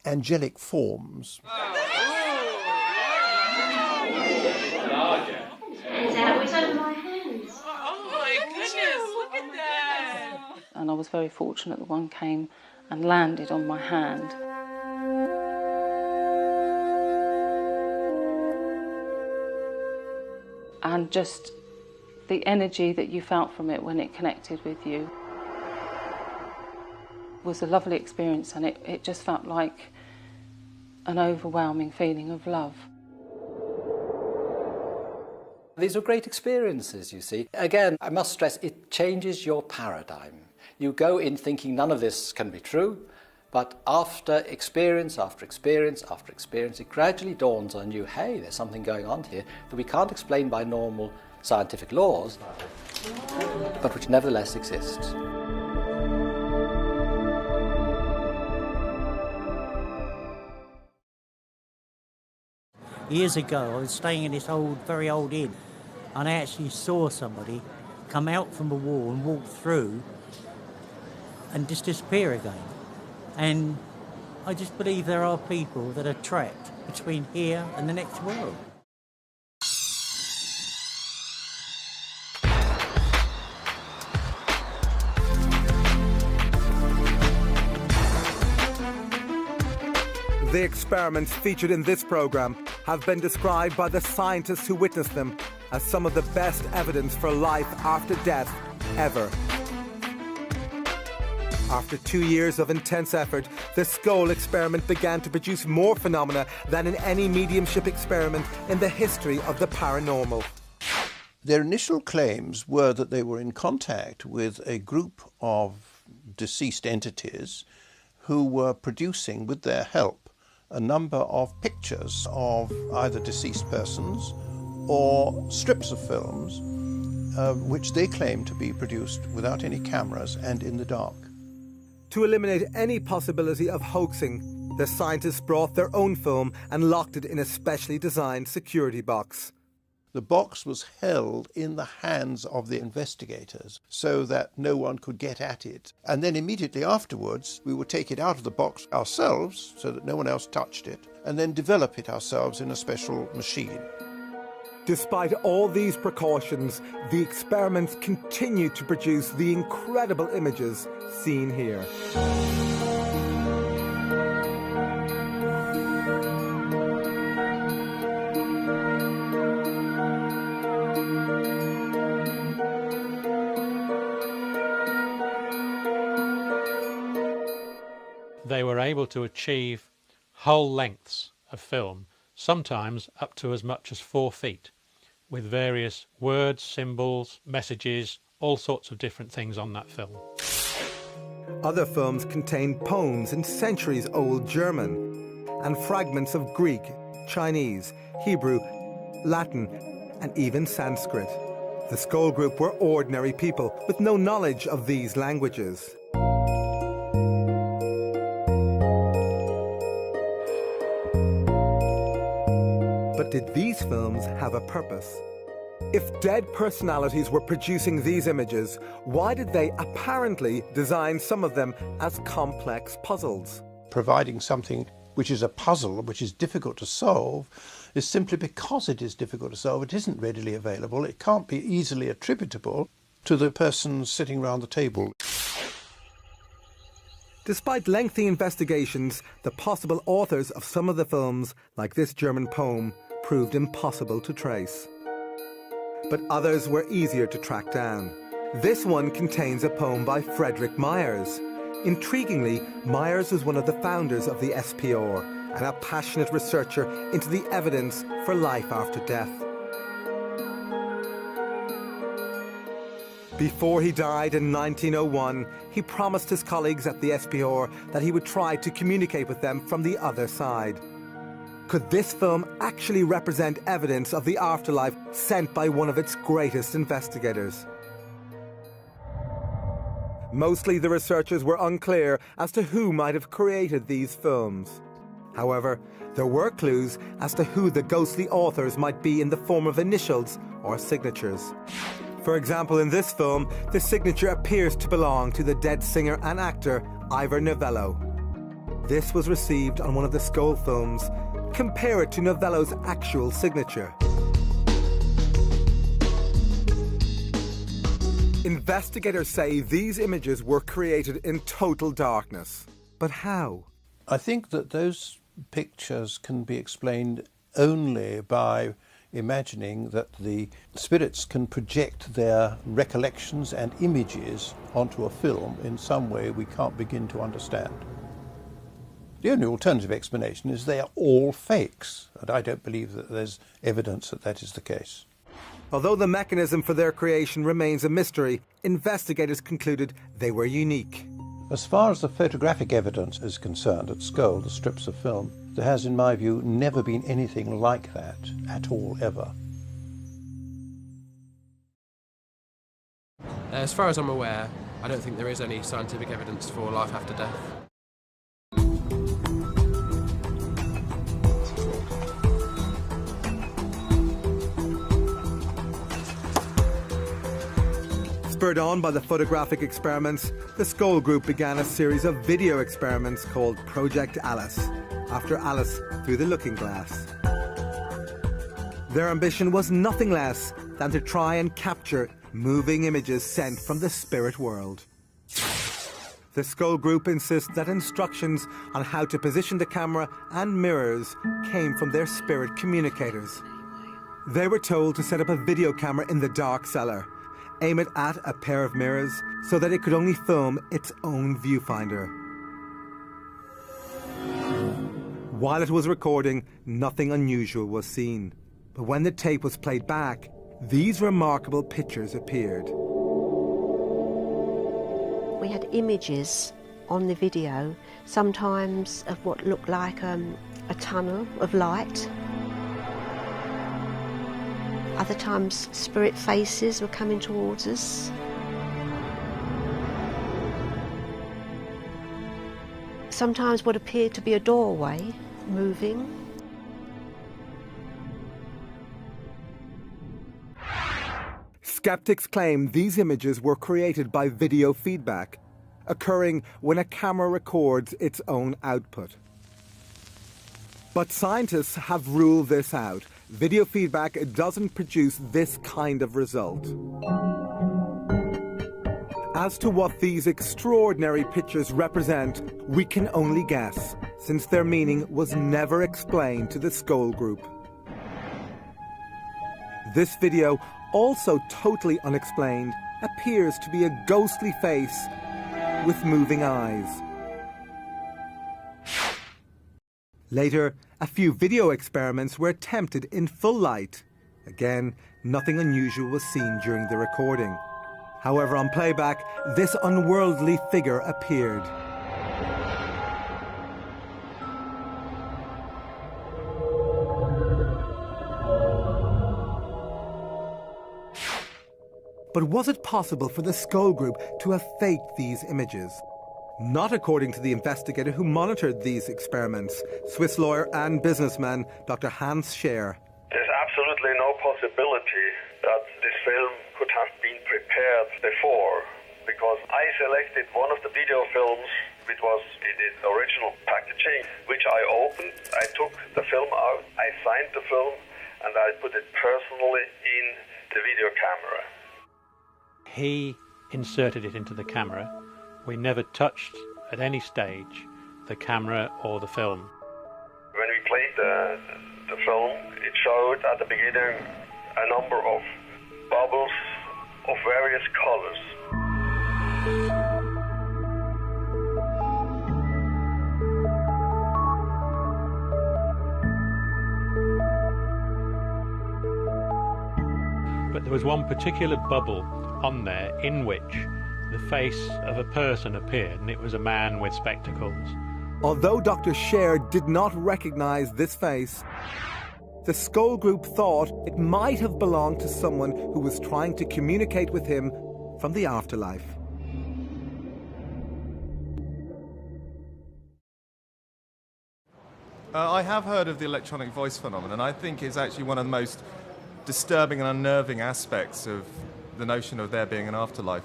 angelic forms. It's over my hands. Oh my goodness, look at that. And I was very fortunate that one came and landed on my hand. And just the energy that you felt from it when it connected with you was a lovely experience, and it just felt like an overwhelming feeling of love. These are great experiences, you see. Again, I must stress, it changes your paradigm. You go in thinking none of this can be true, but after experience after experience after experience, it gradually dawns on you, hey, there's something going on here that we can't explain by normal scientific laws, but which nevertheless exists. Years ago, I was staying in this very old inn, and I actually saw somebody come out from the wall and walk through and just disappear again. And I just believe there are people that are trapped between here and the next world. The experiments featured in this program have been described by the scientists who witnessed them as some of the best evidence for life after death ever. After 2 years of intense effort, the skull experiment began to produce more phenomena than in any mediumship experiment in the history of the paranormal. Their initial claims were that they were in contact with a group of deceased entities who were producing, with their help, a number of pictures of either deceased persons or strips of films, which they claimed to be produced without any cameras and in the dark. To eliminate any possibility of hoaxing, the scientists brought their own film and locked it in a specially designed security box. The box was held in the hands of the investigators so that no one could get at it. And then immediately afterwards, we would take it out of the box ourselves so that no one else touched it, and then develop it ourselves in a special machine. Despite all these precautions, the experiments continued to produce the incredible images seen here. They were able to achieve whole lengths of film, sometimes up to as much as 4 feet, with various words, symbols, messages, all sorts of different things on that film. Other films contained poems in centuries-old German and fragments of Greek, Chinese, Hebrew, Latin, and even Sanskrit. The Skull Group were ordinary people with no knowledge of these languages. But did these films have a purpose? If dead personalities were producing these images, why did they apparently design some of them as complex puzzles? Providing something which is a puzzle, which is difficult to solve, is simply because it is difficult to solve. It isn't readily available. It can't be easily attributable to the person sitting around the table. Despite lengthy investigations, the possible authors of some of the films, like this German poem, proved impossible to trace. But others were easier to track down. This one contains a poem by Frederick Myers. Intriguingly, Myers was one of the founders of the SPR and a passionate researcher into the evidence for life after death. Before he died in 1901, he promised his colleagues at the SPR that he would try to communicate with them from the other side. Could this film actually represent evidence of the afterlife sent by one of its greatest investigators? Mostly the researchers were unclear as to who might have created these films. However, there were clues as to who the ghostly authors might be in the form of initials or signatures. For example, in this film, the signature appears to belong to the dead singer and actor Ivor Novello. This was received on one of the Skull films. Compare it to Novello's actual signature. Investigators say these images were created in total darkness. But how? I think that those pictures can be explained only by imagining that the spirits can project their recollections and images onto a film in some way we can't begin to understand. The only alternative explanation is they are all fakes, and I don't believe that there's evidence that that is the case. Although the mechanism for their creation remains a mystery, investigators concluded they were unique. As far as the photographic evidence is concerned at Skull, the strips of film, there has, in my view, never been anything like that at all, ever. As far as I'm aware, I don't think there is any scientific evidence for life after death. Spurred on by the photographic experiments, the Skull Group began a series of video experiments called Project Alice, after Alice through the looking glass. Their ambition was nothing less than to try and capture moving images sent from the spirit world. The Skull Group insists that instructions on how to position the camera and mirrors came from their spirit communicators. They were told to set up a video camera in the dark cellar, aim it at a pair of mirrors so that it could only film its own viewfinder. While it was recording, nothing unusual was seen. But when the tape was played back, these remarkable pictures appeared. We had images on the video, sometimes of what looked like a tunnel of light. Other times, spirit faces were coming towards us. Sometimes what appeared to be a doorway moving. Skeptics claim these images were created by video feedback, occurring when a camera records its own output. But scientists have ruled this out. Video feedback doesn't produce this kind of result. As to what these extraordinary pictures represent, we can only guess, since their meaning was never explained to the Skull Group. This video, also totally unexplained, appears to be a ghostly face with moving eyes. Later, a few video experiments were attempted in full light. Again, nothing unusual was seen during the recording. However, on playback, this unworldly figure appeared. But was it possible for the Skull Group to have faked these images? Not according to the investigator who monitored these experiments, Swiss lawyer and businessman Dr. Hans Scher. There's absolutely no possibility that this film could have been prepared before, because I selected one of the video films which was in its original packaging, which I opened. I took the film out, I signed the film, and I put it personally in the video camera. He inserted it into the camera. We never touched at any stage the camera or the film. When we played the film, it showed at the beginning a number of bubbles of various colors. But there was one particular bubble on there in which the face of a person appeared, and it was a man with spectacles. Although Dr. Scher did not recognize this face, the Skoll group thought it might have belonged to someone who was trying to communicate with him from the afterlife. I have heard of the electronic voice phenomenon. I think it's actually one of the most disturbing and unnerving aspects of the notion of there being an afterlife.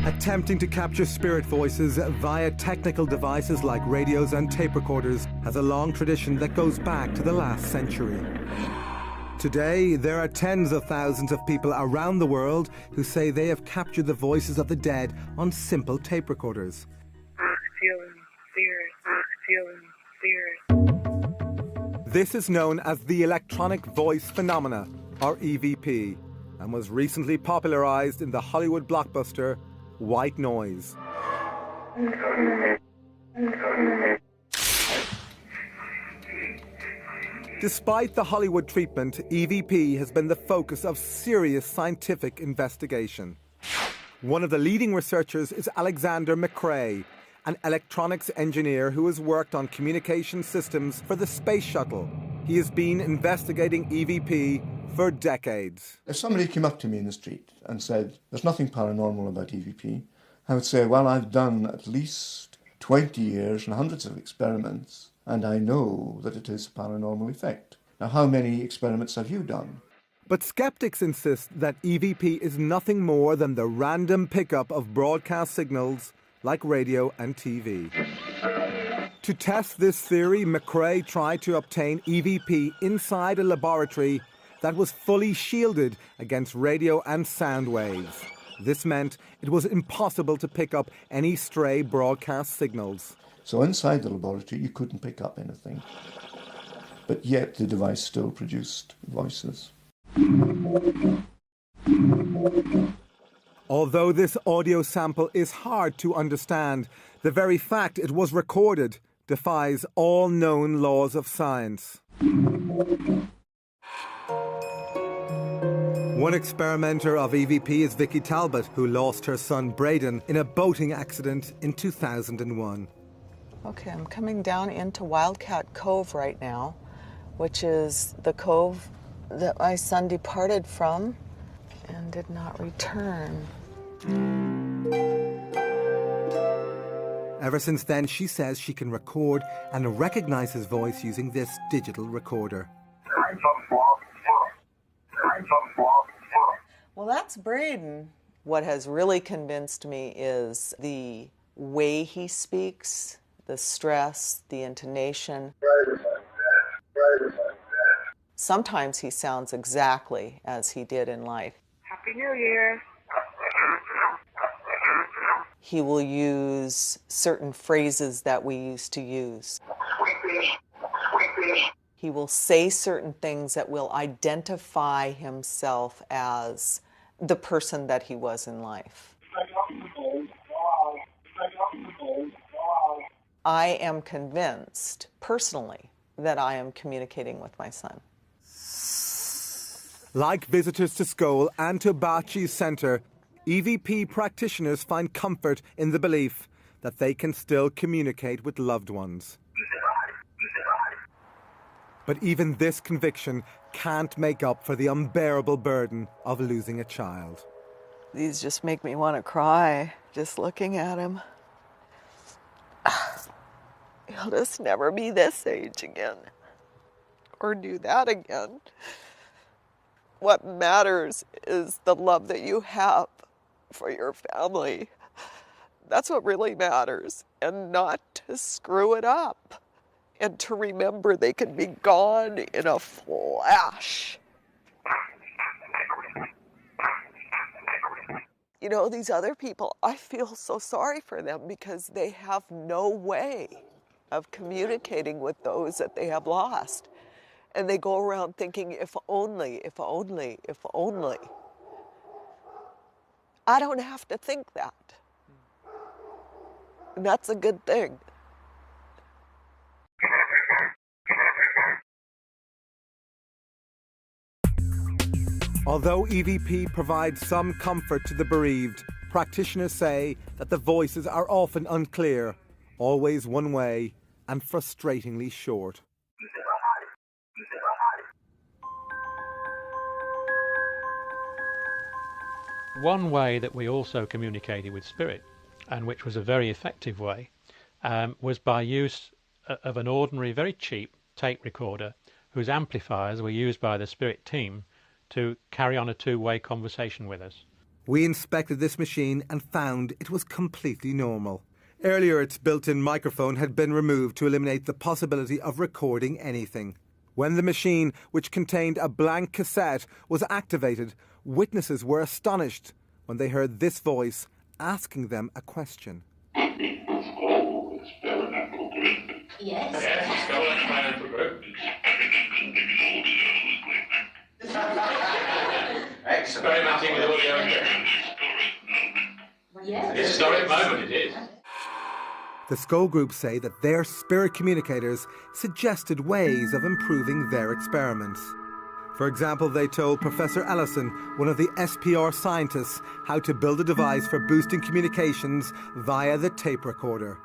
Attempting to capture spirit voices via technical devices like radios and tape recorders has a long tradition that goes back to the last century. Today, there are tens of thousands of people around the world who say they have captured the voices of the dead on simple tape recorders. This is known as the electronic voice phenomena, or EVP, and was recently popularized in the Hollywood blockbuster White Noise. Despite the Hollywood treatment, EVP has been the focus of serious scientific investigation. One of the leading researchers is Alexander McCrae, an electronics engineer who has worked on communication systems for the space shuttle. He has been investigating EVP for decades. If somebody came up to me in the street and said, there's nothing paranormal about EVP, I would say, well, I've done at least 20 years and hundreds of experiments, and I know that it is a paranormal effect. Now, how many experiments have you done? But skeptics insist that EVP is nothing more than the random pickup of broadcast signals like radio and TV. To test this theory, McCrae tried to obtain EVP inside a laboratory that was fully shielded against radio and sound waves. This meant it was impossible to pick up any stray broadcast signals. So inside the laboratory, you couldn't pick up anything. But yet the device still produced voices. Although this audio sample is hard to understand, the very fact it was recorded defies all known laws of science. One experimenter of EVP is Vicky Talbot, who lost her son Braden in a boating accident in 2001. Okay, I'm coming down into Wildcat Cove right now, which is the cove that my son departed from and did not return. Ever since then, she says she can record and recognize his voice using this digital recorder. Well, that's Braden. What has really convinced me is the way he speaks, the stress, the intonation. Sometimes he sounds exactly as he did in life. Happy New Year. He will use certain phrases that we used to use. He will say certain things that will identify himself as the person that he was in life. I am convinced, personally, that I am communicating with my son. Like visitors to Skoll and to Bachi's centre, EVP practitioners find comfort in the belief that they can still communicate with loved ones. But even this conviction can't make up for the unbearable burden of losing a child. These just make me want to cry, just looking at him. He'll just never be this age again or do that again. What matters is the love that you have for your family. That's what really matters, and not to screw it up, and to remember they can be gone in a flash. You know, these other people, I feel so sorry for them because they have no way of communicating with those that they have lost. And they go around thinking, if only, if only, if only. I don't have to think that. And that's a good thing. Although EVP provides some comfort to the bereaved, practitioners say that the voices are often unclear, always one way, and frustratingly short. One way that we also communicated with spirit, and which was a very effective way, was by use of an ordinary, very cheap tape recorder whose amplifiers were used by the spirit team to carry on a two-way conversation with us. We inspected this machine and found it was completely normal. Earlier, its built-in microphone had been removed to eliminate the possibility of recording anything. When the machine, which contained a blank cassette, was activated, witnesses were astonished when they heard this voice asking them a question. Yes. Yes, go like financial group. Experimenting with audio. Yes. Historic moment it is. The Skull Group say that their spirit communicators suggested ways of improving their experiments. For example, they told Professor Ellison, one of the SPR scientists, how to build a device for boosting communications via the tape recorder.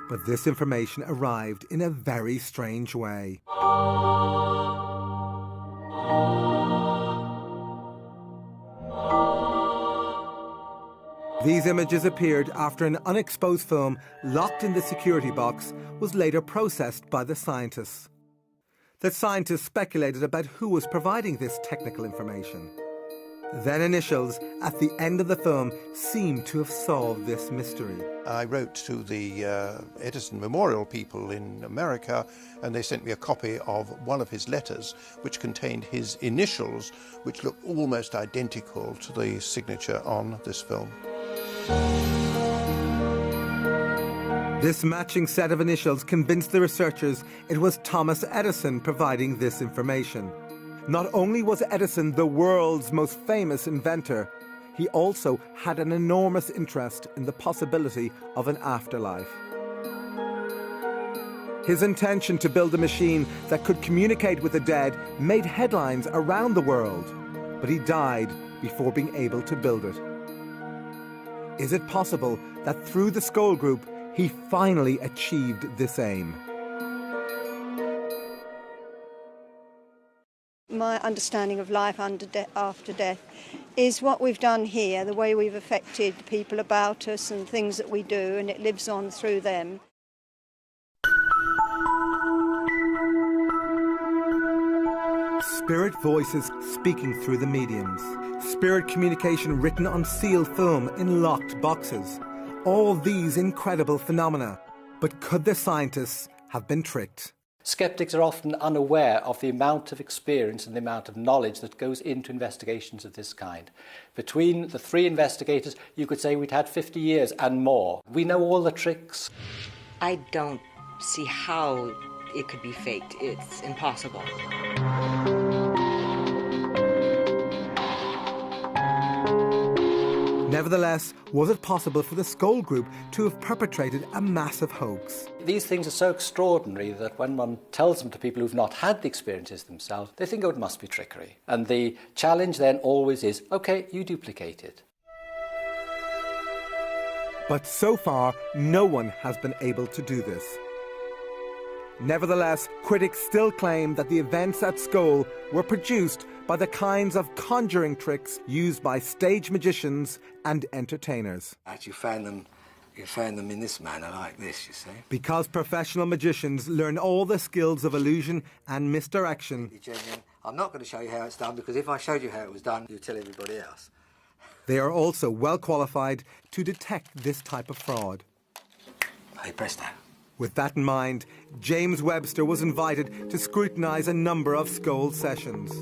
But this information arrived in a very strange way. These images appeared after an unexposed film locked in the security box was later processed by the scientists. The scientists speculated about who was providing this technical information. Then initials at the end of the film seemed to have solved this mystery. I wrote to the Edison Memorial people in America, and they sent me a copy of one of his letters, which contained his initials, which looked almost identical to the signature on this film. This matching set of initials convinced the researchers it was Thomas Edison providing this information. Not only was Edison the world's most famous inventor, he also had an enormous interest in the possibility of an afterlife. His intention to build a machine that could communicate with the dead made headlines around the world, but he died before being able to build it. Is it possible that through the Skull Group, he finally achieved this aim? My understanding of life after death is what we've done here, the way we've affected people about us and things that we do, and it lives on through them. Spirit voices speaking through the mediums. Spirit communication written on sealed film in locked boxes. All these incredible phenomena. But could the scientists have been tricked? Skeptics are often unaware of the amount of experience and the amount of knowledge that goes into investigations of this kind. Between the three investigators, you could say we'd had 50 years and more. We know all the tricks. I don't see how it could be faked. It's impossible. Nevertheless, was it possible for the Skull Group to have perpetrated a massive hoax? These things are so extraordinary that when one tells them to people who've not had the experiences themselves, they think, oh, it must be trickery. And the challenge then always is, OK, you duplicate it. But so far, no one has been able to do this. Nevertheless, critics still claim that the events at Skull were produced by the kinds of conjuring tricks used by stage magicians and entertainers. You find them You found them in this manner like this, you see. Because professional magicians learn all the skills of illusion and misdirection, Genuine. I'm not going to show you how it's done, because if I showed you how it was done, you'd tell everybody else. they are also well qualified to detect this type of fraud. Hey, presto. With that in mind, James Webster was invited to scrutinise a number of Skoll sessions.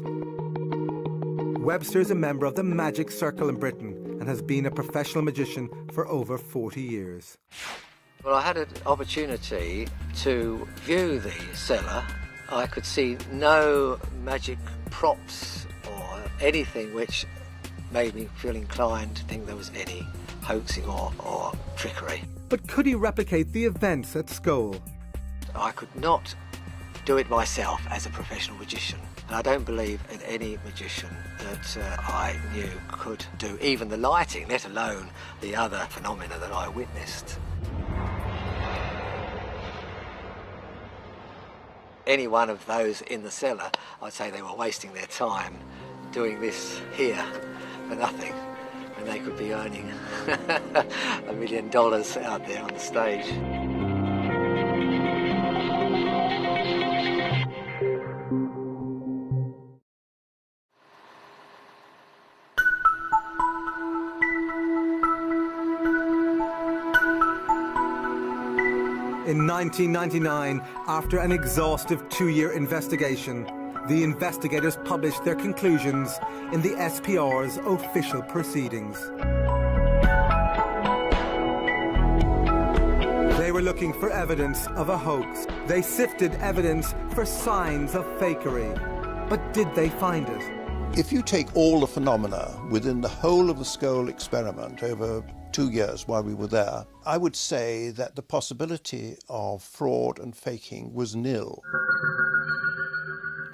Webster is a member of the Magic Circle in Britain and has been a professional magician for over 40 years. Well, I had an opportunity to view the cellar. I could see no magic props or anything which made me feel inclined to think there was any hoaxing or trickery. But could he replicate the events at Skoll? I could not do it myself as a professional magician. And I don't believe in any magician that I knew could do even the lighting, let alone the other phenomena that I witnessed. Any one of those in the cellar, I'd say they were wasting their time doing this here for nothing, when they could be earning $1 million out there on the stage. In 1999, after an exhaustive 2-year investigation, the investigators published their conclusions in the SPR's official proceedings. They were looking for evidence of a hoax. They sifted evidence for signs of fakery. But did they find it? If you take all the phenomena within the whole of the Skoll experiment over 2 years while we were there, I would say that the possibility of fraud and faking was nil.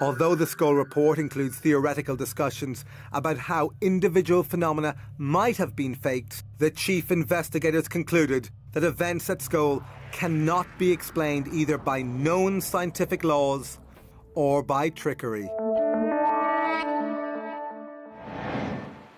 Although the Skoll report includes theoretical discussions about how individual phenomena might have been faked, the chief investigators concluded that events at Skoll cannot be explained either by known scientific laws or by trickery.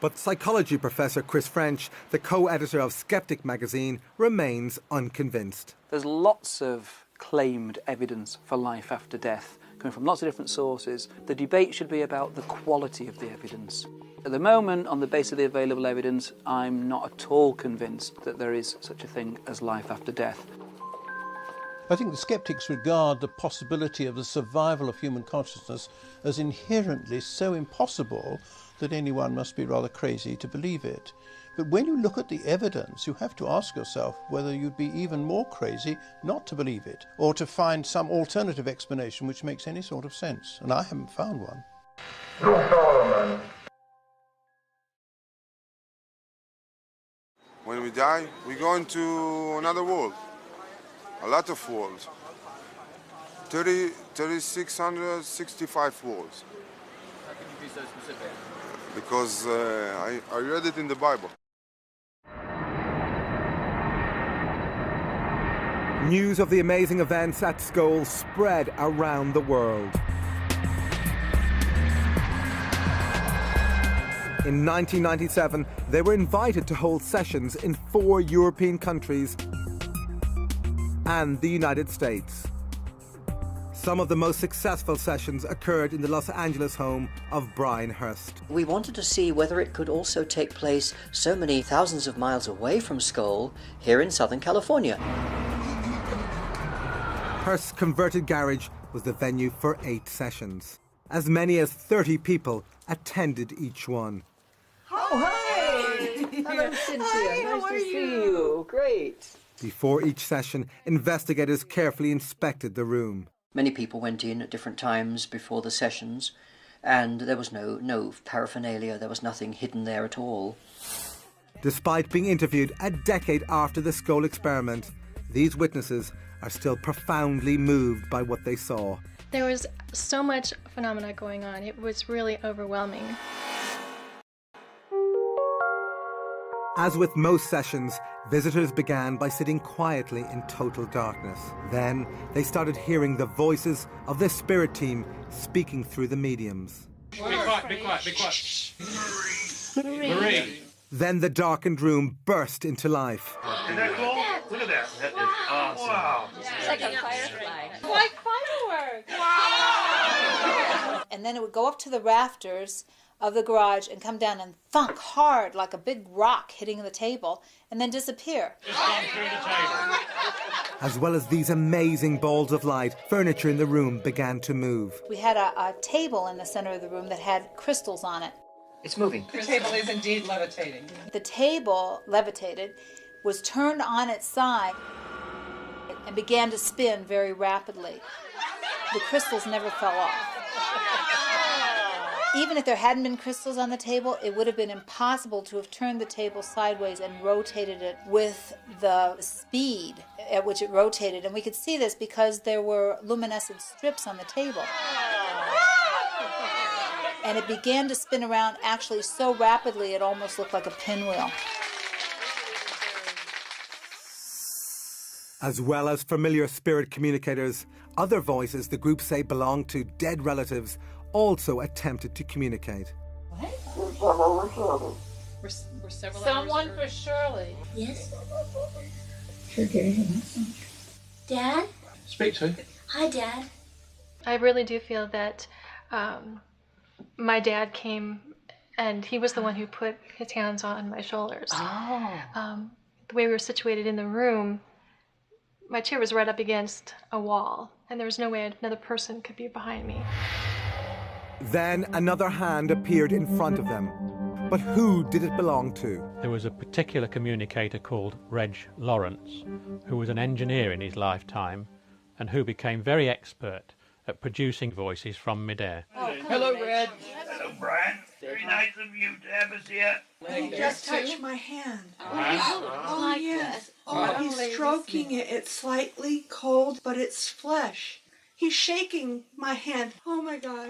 But psychology professor Chris French, the co-editor of Skeptic magazine, remains unconvinced. There's lots of claimed evidence for life after death coming from lots of different sources. The debate should be about the quality of the evidence. At the moment, on the basis of the available evidence, I'm not at all convinced that there is such a thing as life after death. I think the skeptics regard the possibility of the survival of human consciousness as inherently so impossible that anyone must be rather crazy to believe it. But when you look at the evidence, you have to ask yourself whether you'd be even more crazy not to believe it, or to find some alternative explanation which makes any sort of sense. And I haven't found one. When we die, we go into another world. A lot of worlds. 3,665 worlds. How can you be so specific? Because I read it in the Bible. News of the amazing events at Skoll spread around the world. In 1997, they were invited to hold sessions in 4 European countries and the United States. Some of the most successful sessions occurred in the Los Angeles home of Brian Hurst. We wanted to see whether it could also take place so many thousands of miles away from Skoll, here in Southern California. Hurst's converted garage was the venue for 8 sessions. As many as 30 people attended each one. Oh, hi! Hello, Cynthia. Hi, nice how to are see you? Great. Before each session, investigators carefully inspected the room. Many people went in at different times before the sessions, and there was no paraphernalia, there was nothing hidden there at all. Despite being interviewed a decade after the Skoll experiment, these witnesses are still profoundly moved by what they saw. There was so much phenomena going on. It was really overwhelming. As with most sessions, visitors began by sitting quietly in total darkness. Then they started hearing the voices of the spirit team speaking through the mediums. Be quiet, be quiet, be quiet. Marie. Then the darkened room burst into life. Is that cool? Look at that. That is awesome. Wow. It's like a firefly. Like fireworks. Wow. And then it would go up to the rafters of the garage and come down and thunk hard like a big rock hitting the table and then disappear. Just gone through the table. As well as these amazing balls of light, furniture in the room began to move. We had a table in the center of the room that had crystals on it. It's moving. The table is indeed levitating. The table levitated, was turned on its side, and began to spin very rapidly. The crystals never fell off. Even if there hadn't been crystals on the table, it would have been impossible to have turned the table sideways and rotated it with the speed at which it rotated. And we could see this because there were luminescent strips on the table. And it began to spin around actually so rapidly it almost looked like a pinwheel. As well as familiar spirit communicators, other voices the group say belong to dead relatives also attempted to communicate. We're several Someone hours for Shirley. Yes? Sure, Dad? Speak to. Hi, Dad. I really do feel that my dad came and he was the one who put his hands on my shoulders. The way we were situated in the room, my chair was right up against a wall, and there was no way another person could be behind me. Then another hand appeared in front of them. But who did it belong to? There was a particular communicator called Reg Lawrence, who was an engineer in his lifetime and who became very expert at producing voices from midair. Hello, Red. Hello, Brian. Very nice of you to have us here. He just touched my hand. Oh, Oh, yes. Oh, he's stroking it. It's slightly cold, but it's flesh. He's shaking my hand. Oh, my God.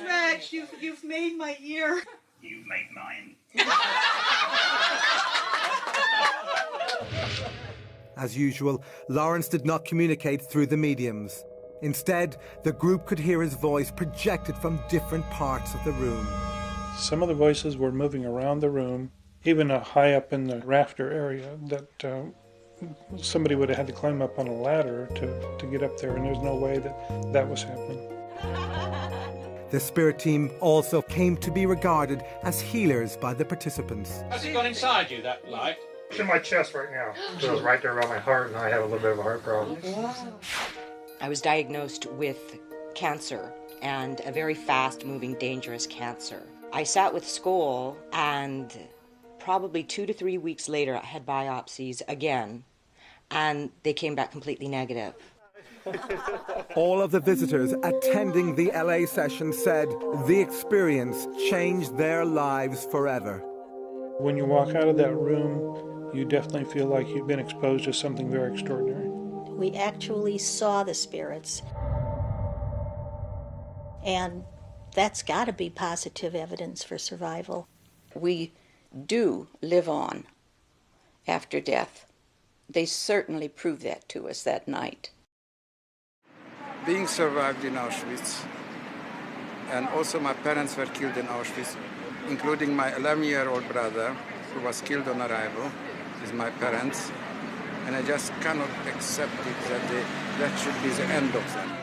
Reg, you've made my year. You make mine. As usual, Lawrence did not communicate through the mediums. Instead, the group could hear his voice projected from different parts of the room. Some of the voices were moving around the room, even high up in the rafter area, that somebody would have had to climb up on a ladder to get up there, and there's no way that was happening. The spirit team also came to be regarded as healers by the participants. Has it gone inside you, that light? It's in my chest right now. So it's right there around my heart, and I have a little bit of a heart problem. I was diagnosed with cancer, and a very fast-moving, dangerous cancer. I sat with school, and probably 2 to 3 weeks later, I had biopsies again, and they came back completely negative. All of the visitors attending the LA session said the experience changed their lives forever. When you walk out of that room, you definitely feel like you've been exposed to something very extraordinary. We actually saw the spirits. And that's got to be positive evidence for survival. We do live on after death. They certainly proved that to us that night. Being survived in Auschwitz, and also my parents were killed in Auschwitz, including my 11-year-old brother, who was killed on arrival with my parents, and I just cannot accept it that that should be the end of them.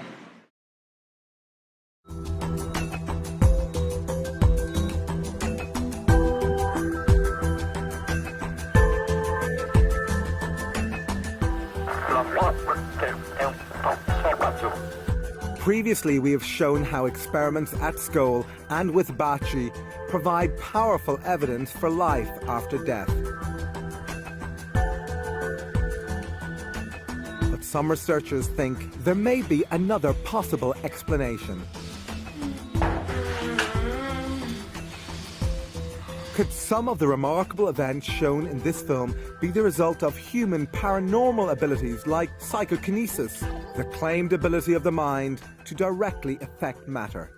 Previously, we have shown how experiments at Skoll and with Bachi provide powerful evidence for life after death. But some researchers think there may be another possible explanation. Could some of the remarkable events shown in this film be the result of human paranormal abilities like psychokinesis, the claimed ability of the mind to directly affect matter?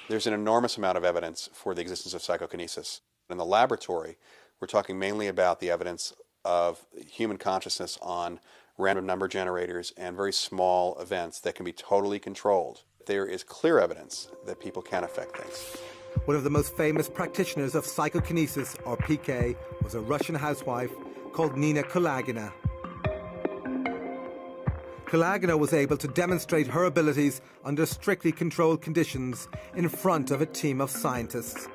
There's an enormous amount of evidence for the existence of psychokinesis. In the laboratory, we're talking mainly about the evidence of human consciousness on random number generators and very small events that can be totally controlled. There is clear evidence that people can affect things. One of the most famous practitioners of psychokinesis, or PK, was a Russian housewife called Nina Kulagina. Kulagina was able to demonstrate her abilities under strictly controlled conditions in front of a team of scientists.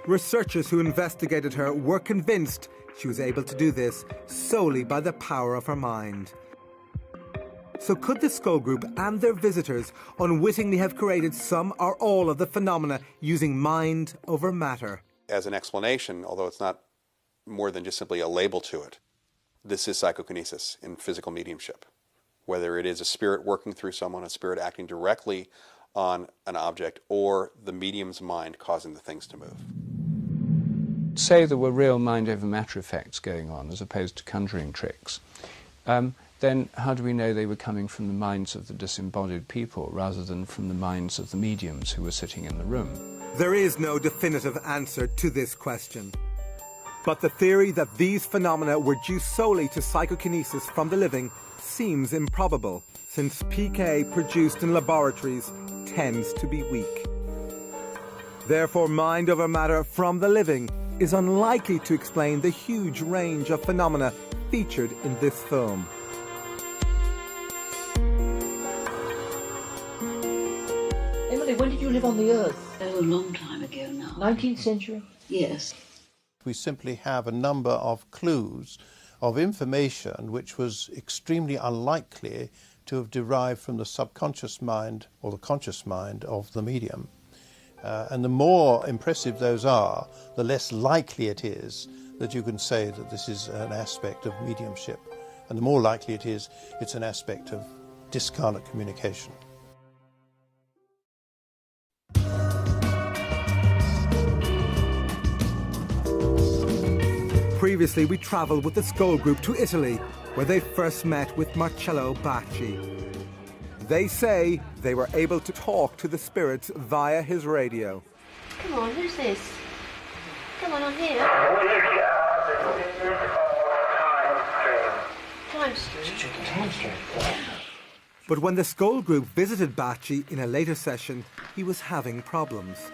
Researchers who investigated her were convinced she was able to do this solely by the power of her mind. So could the Skull Group and their visitors unwittingly have created some or all of the phenomena using mind over matter? As an explanation, although it's not more than just simply a label to it, this is psychokinesis in physical mediumship. Whether it is a spirit working through someone, a spirit acting directly on an object, or the medium's mind causing the things to move. Say there were real mind over matter effects going on as opposed to conjuring tricks, then how do we know they were coming from the minds of the disembodied people rather than from the minds of the mediums who were sitting in the room? There is no definitive answer to this question. But the theory that these phenomena were due solely to psychokinesis from the living seems improbable, since PK produced in laboratories tends to be weak. Therefore, mind over matter from the living is unlikely to explain the huge range of phenomena featured in this film. Emily, when did you live on the Earth? Oh, a long time ago now. 19th century? Yes. We simply have a number of clues of information which was extremely unlikely to have derived from the subconscious mind or the conscious mind of the medium. And the more impressive those are, the less likely it is that you can say that this is an aspect of mediumship. And the more likely it is, it's an aspect of discarnate communication. Previously, we travelled with the Skull Group to Italy, where they first met with Marcello Bacci. They say they were able to talk to the spirits via his radio. Come on, who's this? Come on, I'm here. Time stream. But when the Skull Group visited Bacci in a later session, he was having problems.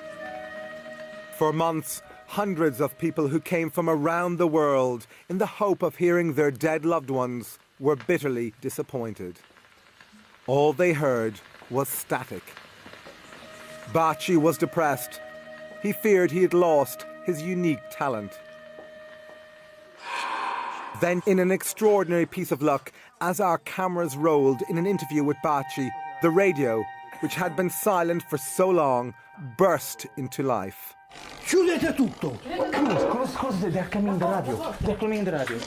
For months, hundreds of people who came from around the world in the hope of hearing their dead loved ones were bitterly disappointed. All they heard was static. Bacci was depressed. He feared he had lost his unique talent. Then, in an extraordinary piece of luck, as our cameras rolled in an interview with Bacci, the radio, which had been silent for so long, burst into life. Chiudete tutto! Cosa they're coming the radio. They're coming the radio.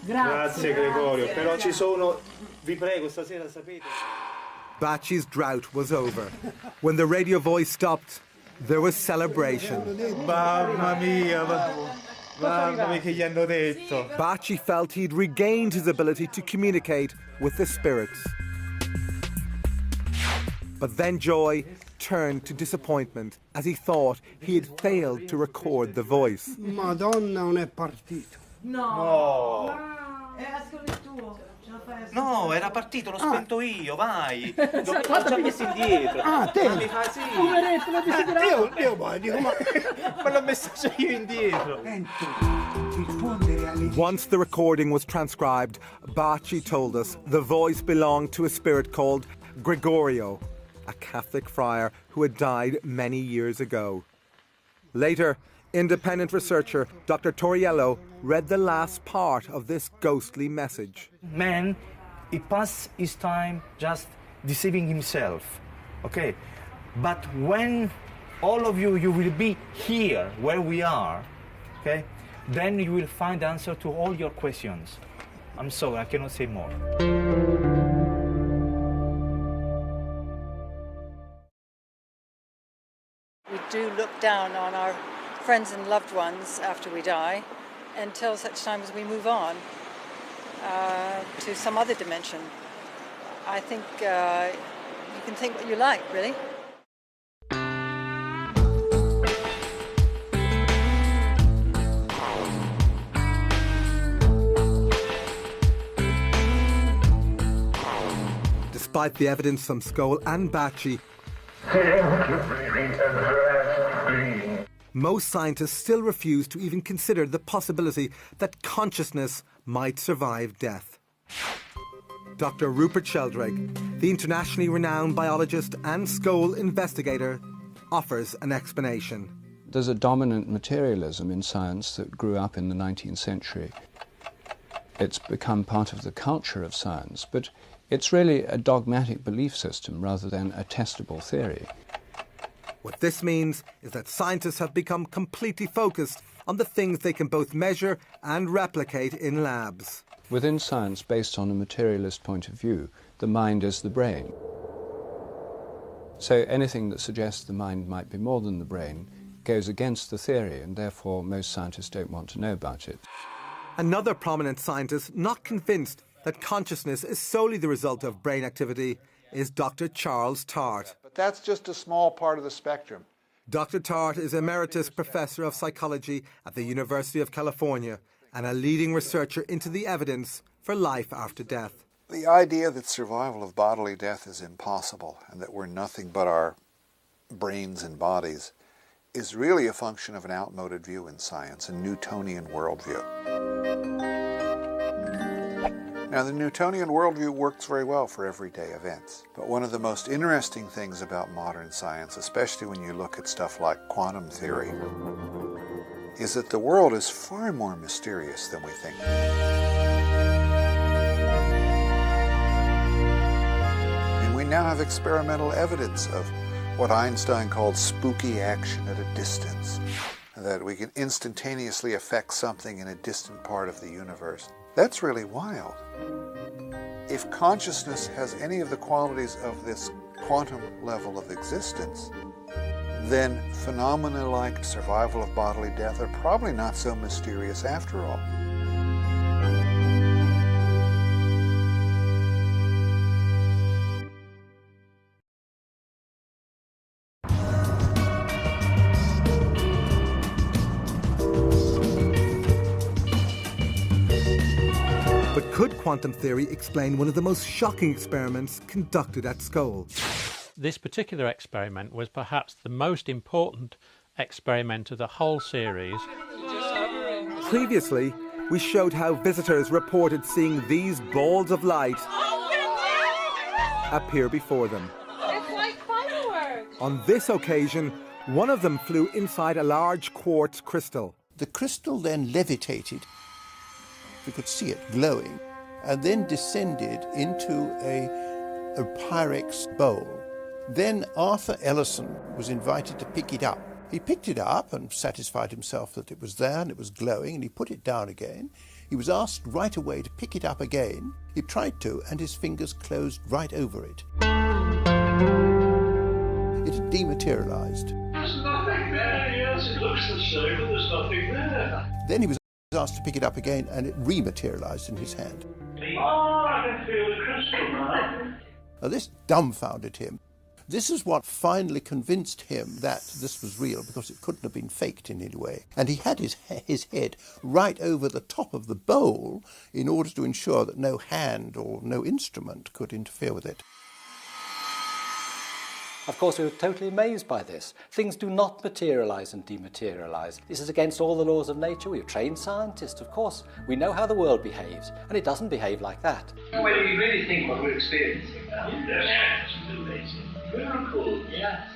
Grazie Gregorio, però ci sono, vi prego, stasera sapete. Bacci's drought was over. When the radio voice stopped, there was celebration. Mamma mia, mamma mia che gli hanno detto. Bacci felt he'd regained his ability to communicate with the spirits. But then joy turned to disappointment as he thought he had failed to record the voice. Madonna, non è partito. No. No, era partito, l'ho spento io, vai. L'ho già messo indietro. Ah, te? Mi fa sì. Poveretto, l'ho messo indietro. Io poi dico, ma l'ho messo già io indietro. Once the recording was transcribed, Bacci told us the voice belonged to a spirit called Gregorio, a Catholic friar who had died many years ago. Later, independent researcher Dr. Toriello read the last part of this ghostly message. Man, he passed his time just deceiving himself, okay? But when all of you will be here where we are, okay? Then you will find the answer to all your questions. I'm sorry, I cannot say more. We do look down on our friends and loved ones after we die, until such time as we move on to some other dimension. I think you can think what you like, really. Despite the evidence from Skoll and Batchy, most scientists still refuse to even consider the possibility that consciousness might survive death. Dr. Rupert Sheldrake, the internationally renowned biologist and Skoll investigator, offers an explanation. There's a dominant materialism in science that grew up in the 19th century. It's become part of the culture of science, but it's really a dogmatic belief system rather than a testable theory. What this means is that scientists have become completely focused on the things they can both measure and replicate in labs. Within science, based on a materialist point of view, the mind is the brain. So anything that suggests the mind might be more than the brain goes against the theory, and therefore most scientists don't want to know about it. Another prominent scientist not convinced that consciousness is solely the result of brain activity is Dr. Charles Tart. But that's just a small part of the spectrum. Dr. Tart is Emeritus Professor of Psychology at the University of California and a leading researcher into the evidence for life after death. The idea that survival of bodily death is impossible and that we're nothing but our brains and bodies is really a function of an outmoded view in science, a Newtonian worldview. Now, the Newtonian worldview works very well for everyday events, but one of the most interesting things about modern science, especially when you look at stuff like quantum theory, is that the world is far more mysterious than we think. And we now have experimental evidence of what Einstein called spooky action at a distance, that we can instantaneously affect something in a distant part of the universe. That's really wild. If consciousness has any of the qualities of this quantum level of existence, then phenomena like survival of bodily death are probably not so mysterious after all. But could quantum theory explain one of the most shocking experiments conducted at Skoll? This particular experiment was perhaps the most important experiment of the whole series. Previously, we showed how visitors reported seeing these balls of light appear before them. It's like fireworks. On this occasion, one of them flew inside a large quartz crystal. The crystal then levitated. We could see it glowing, and then descended into a Pyrex bowl. Then Arthur Ellison was invited to pick it up. He picked it up and satisfied himself that it was there and it was glowing, and he put it down again. He was asked right away to pick it up again. He tried to, and his fingers closed right over it. It had dematerialized. There's nothing there, yes, it looks the same, but there's nothing there. Then he was asked to pick it up again, and it rematerialized in his hand. Oh, I can feel the crystal now. Now, this dumbfounded him. This is what finally convinced him that this was real, because it couldn't have been faked in any way. And he had his head right over the top of the bowl in order to ensure that no hand or no instrument could interfere with it. Of course, we were totally amazed by this. Things do not materialize and dematerialize. This is against all the laws of nature. We're trained scientists, of course. We know how the world behaves, and it doesn't behave like that. When you really think what we're experiencing now, yes, it's amazing. Miracle, yes.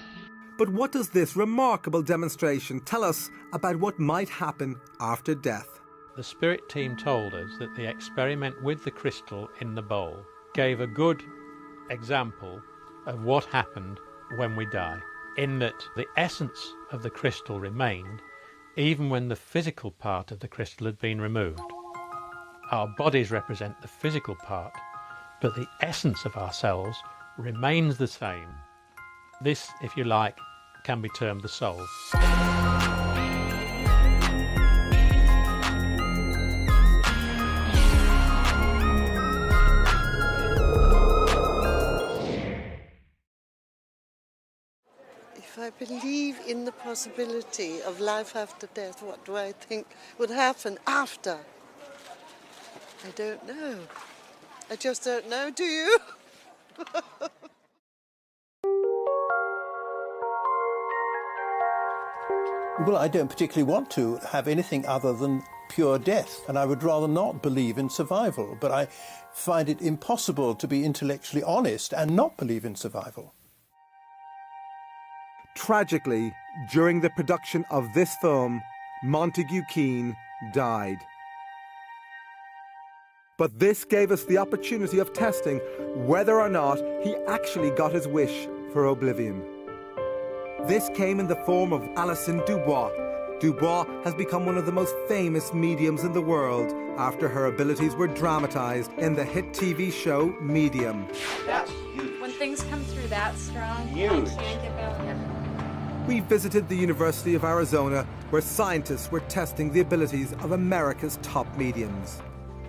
But what does this remarkable demonstration tell us about what might happen after death? The spirit team told us that the experiment with the crystal in the bowl gave a good example of what happened when we die, in that the essence of the crystal remained even when the physical part of the crystal had been removed. Our bodies represent the physical part, but the essence of ourselves remains the same. This, if you like, can be termed the soul. If I believe in the possibility of life after death, what do I think would happen after? I don't know. I just don't know, do you? Well, I don't particularly want to have anything other than pure death, and I would rather not believe in survival, but I find it impossible to be intellectually honest and not believe in survival. Tragically, during the production of this film, Montague Keane died. But this gave us the opportunity of testing whether or not he actually got his wish for oblivion. This came in the form of Alison Dubois. Dubois has become one of the most famous mediums in the world after her abilities were dramatized in the hit TV show Medium. That's huge. When things come through that strong, Huge. I can't get out here. We visited the University of Arizona, where scientists were testing the abilities of America's top mediums.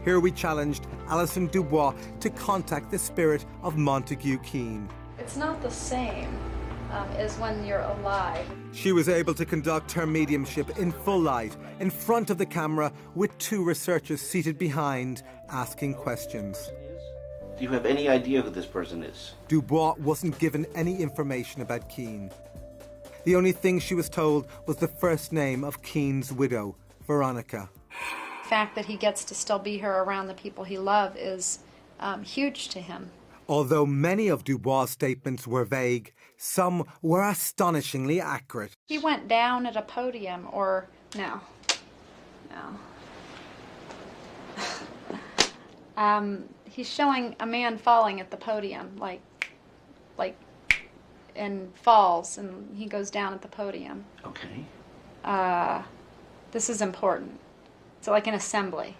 Here we challenged Alison Dubois to contact the spirit of Montague Keane. It's not the same as when you're alive. She was able to conduct her mediumship in full light, in front of the camera, with two researchers seated behind, asking questions. Do you have any idea who this person is? Dubois wasn't given any information about Keane. The only thing she was told was the first name of Keane's widow, Veronica. The fact that he gets to still be here around the people he loves is huge to him. Although many of Dubois' statements were vague, some were astonishingly accurate. He went down at a podium, or no. He's showing a man falling at the podium, like, and falls, and he goes down at the podium. Okay. This is important. So like an assembly.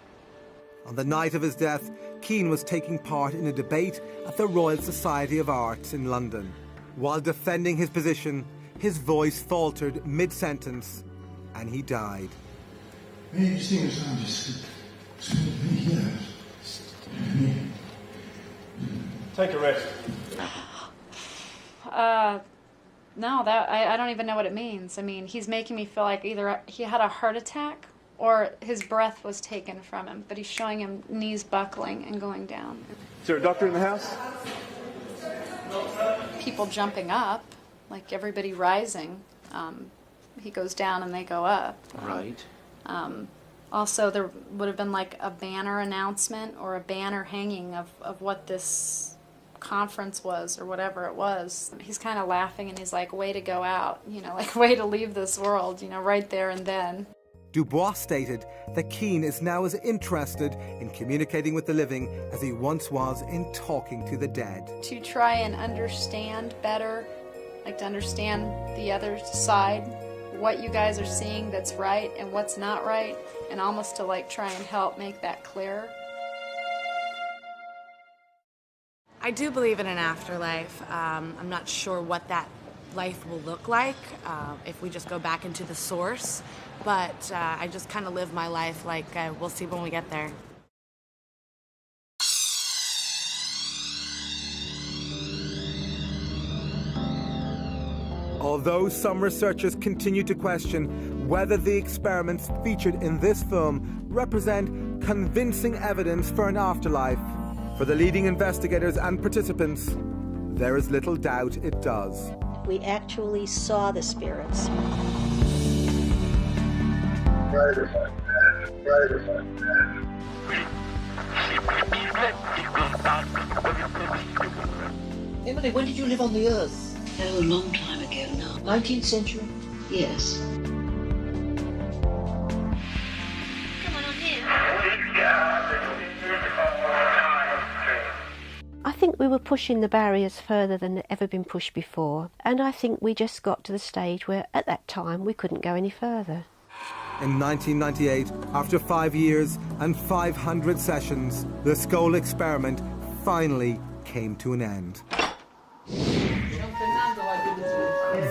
On the night of his death, Keane was taking part in a debate at the Royal Society of Arts in London. While defending his position, his voice faltered mid-sentence, and he died. Take a rest. No, I don't even know what it means. I mean, he's making me feel like either he had a heart attack or his breath was taken from him, but he's showing him knees buckling and going down. Is there a doctor in the house? People jumping up, like everybody rising. He goes down and they go up. Right. Also, there would have been like a banner announcement or a banner hanging of what this conference was or whatever it was. He's kind of laughing and he's like, way to go out, like way to leave this world, right there and then. Dubois stated that Keane is now as interested in communicating with the living as he once was in talking to the dead. To try and understand better, like to understand the other side, what you guys are seeing that's right and what's not right, and almost to like try and help make that clearer. I do believe in an afterlife. I'm not sure what that life will look like if we just go back into the source, but I just kind of live my life like we'll see when we get there. Although some researchers continue to question whether the experiments featured in this film represent convincing evidence for an afterlife, for the leading investigators and participants, there is little doubt it does. We actually saw the spirits. Emily, when did you live on the Earth? Oh, a long time ago now. 19th century? Yes. Come on here. I think we were pushing the barriers further than had ever been pushed before, and I think we just got to the stage where at that time we couldn't go any further. In 1998, after 5 years and 500 sessions, the Skull experiment finally came to an end.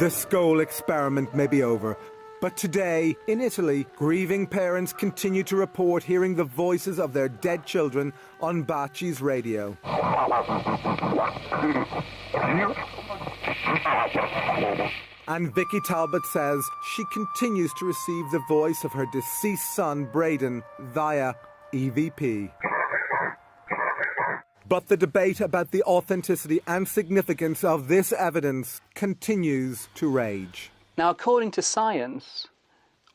The Skull experiment may be over, but today, in Italy, grieving parents continue to report hearing the voices of their dead children on Baci's radio. And Vicky Talbot says she continues to receive the voice of her deceased son, Braden, via EVP. But the debate about the authenticity and significance of this evidence continues to rage. Now, according to science,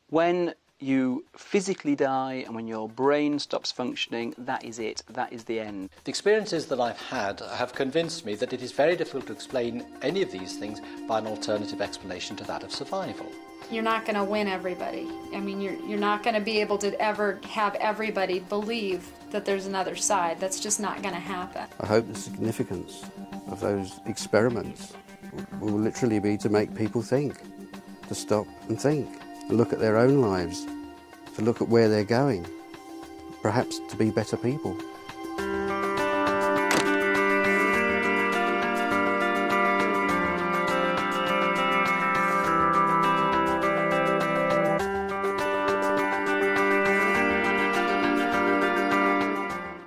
when you physically die and when your brain stops functioning, that is it, that is the end. The experiences that I've had have convinced me that it is very difficult to explain any of these things by an alternative explanation to that of survival. You're not going to win everybody. I mean, you're not going to be able to ever have everybody believe that there's another side. That's just not going to happen. I hope the significance of those experiments will literally be to make people think, to stop and think, and look at their own lives, to look at where they're going, perhaps to be better people.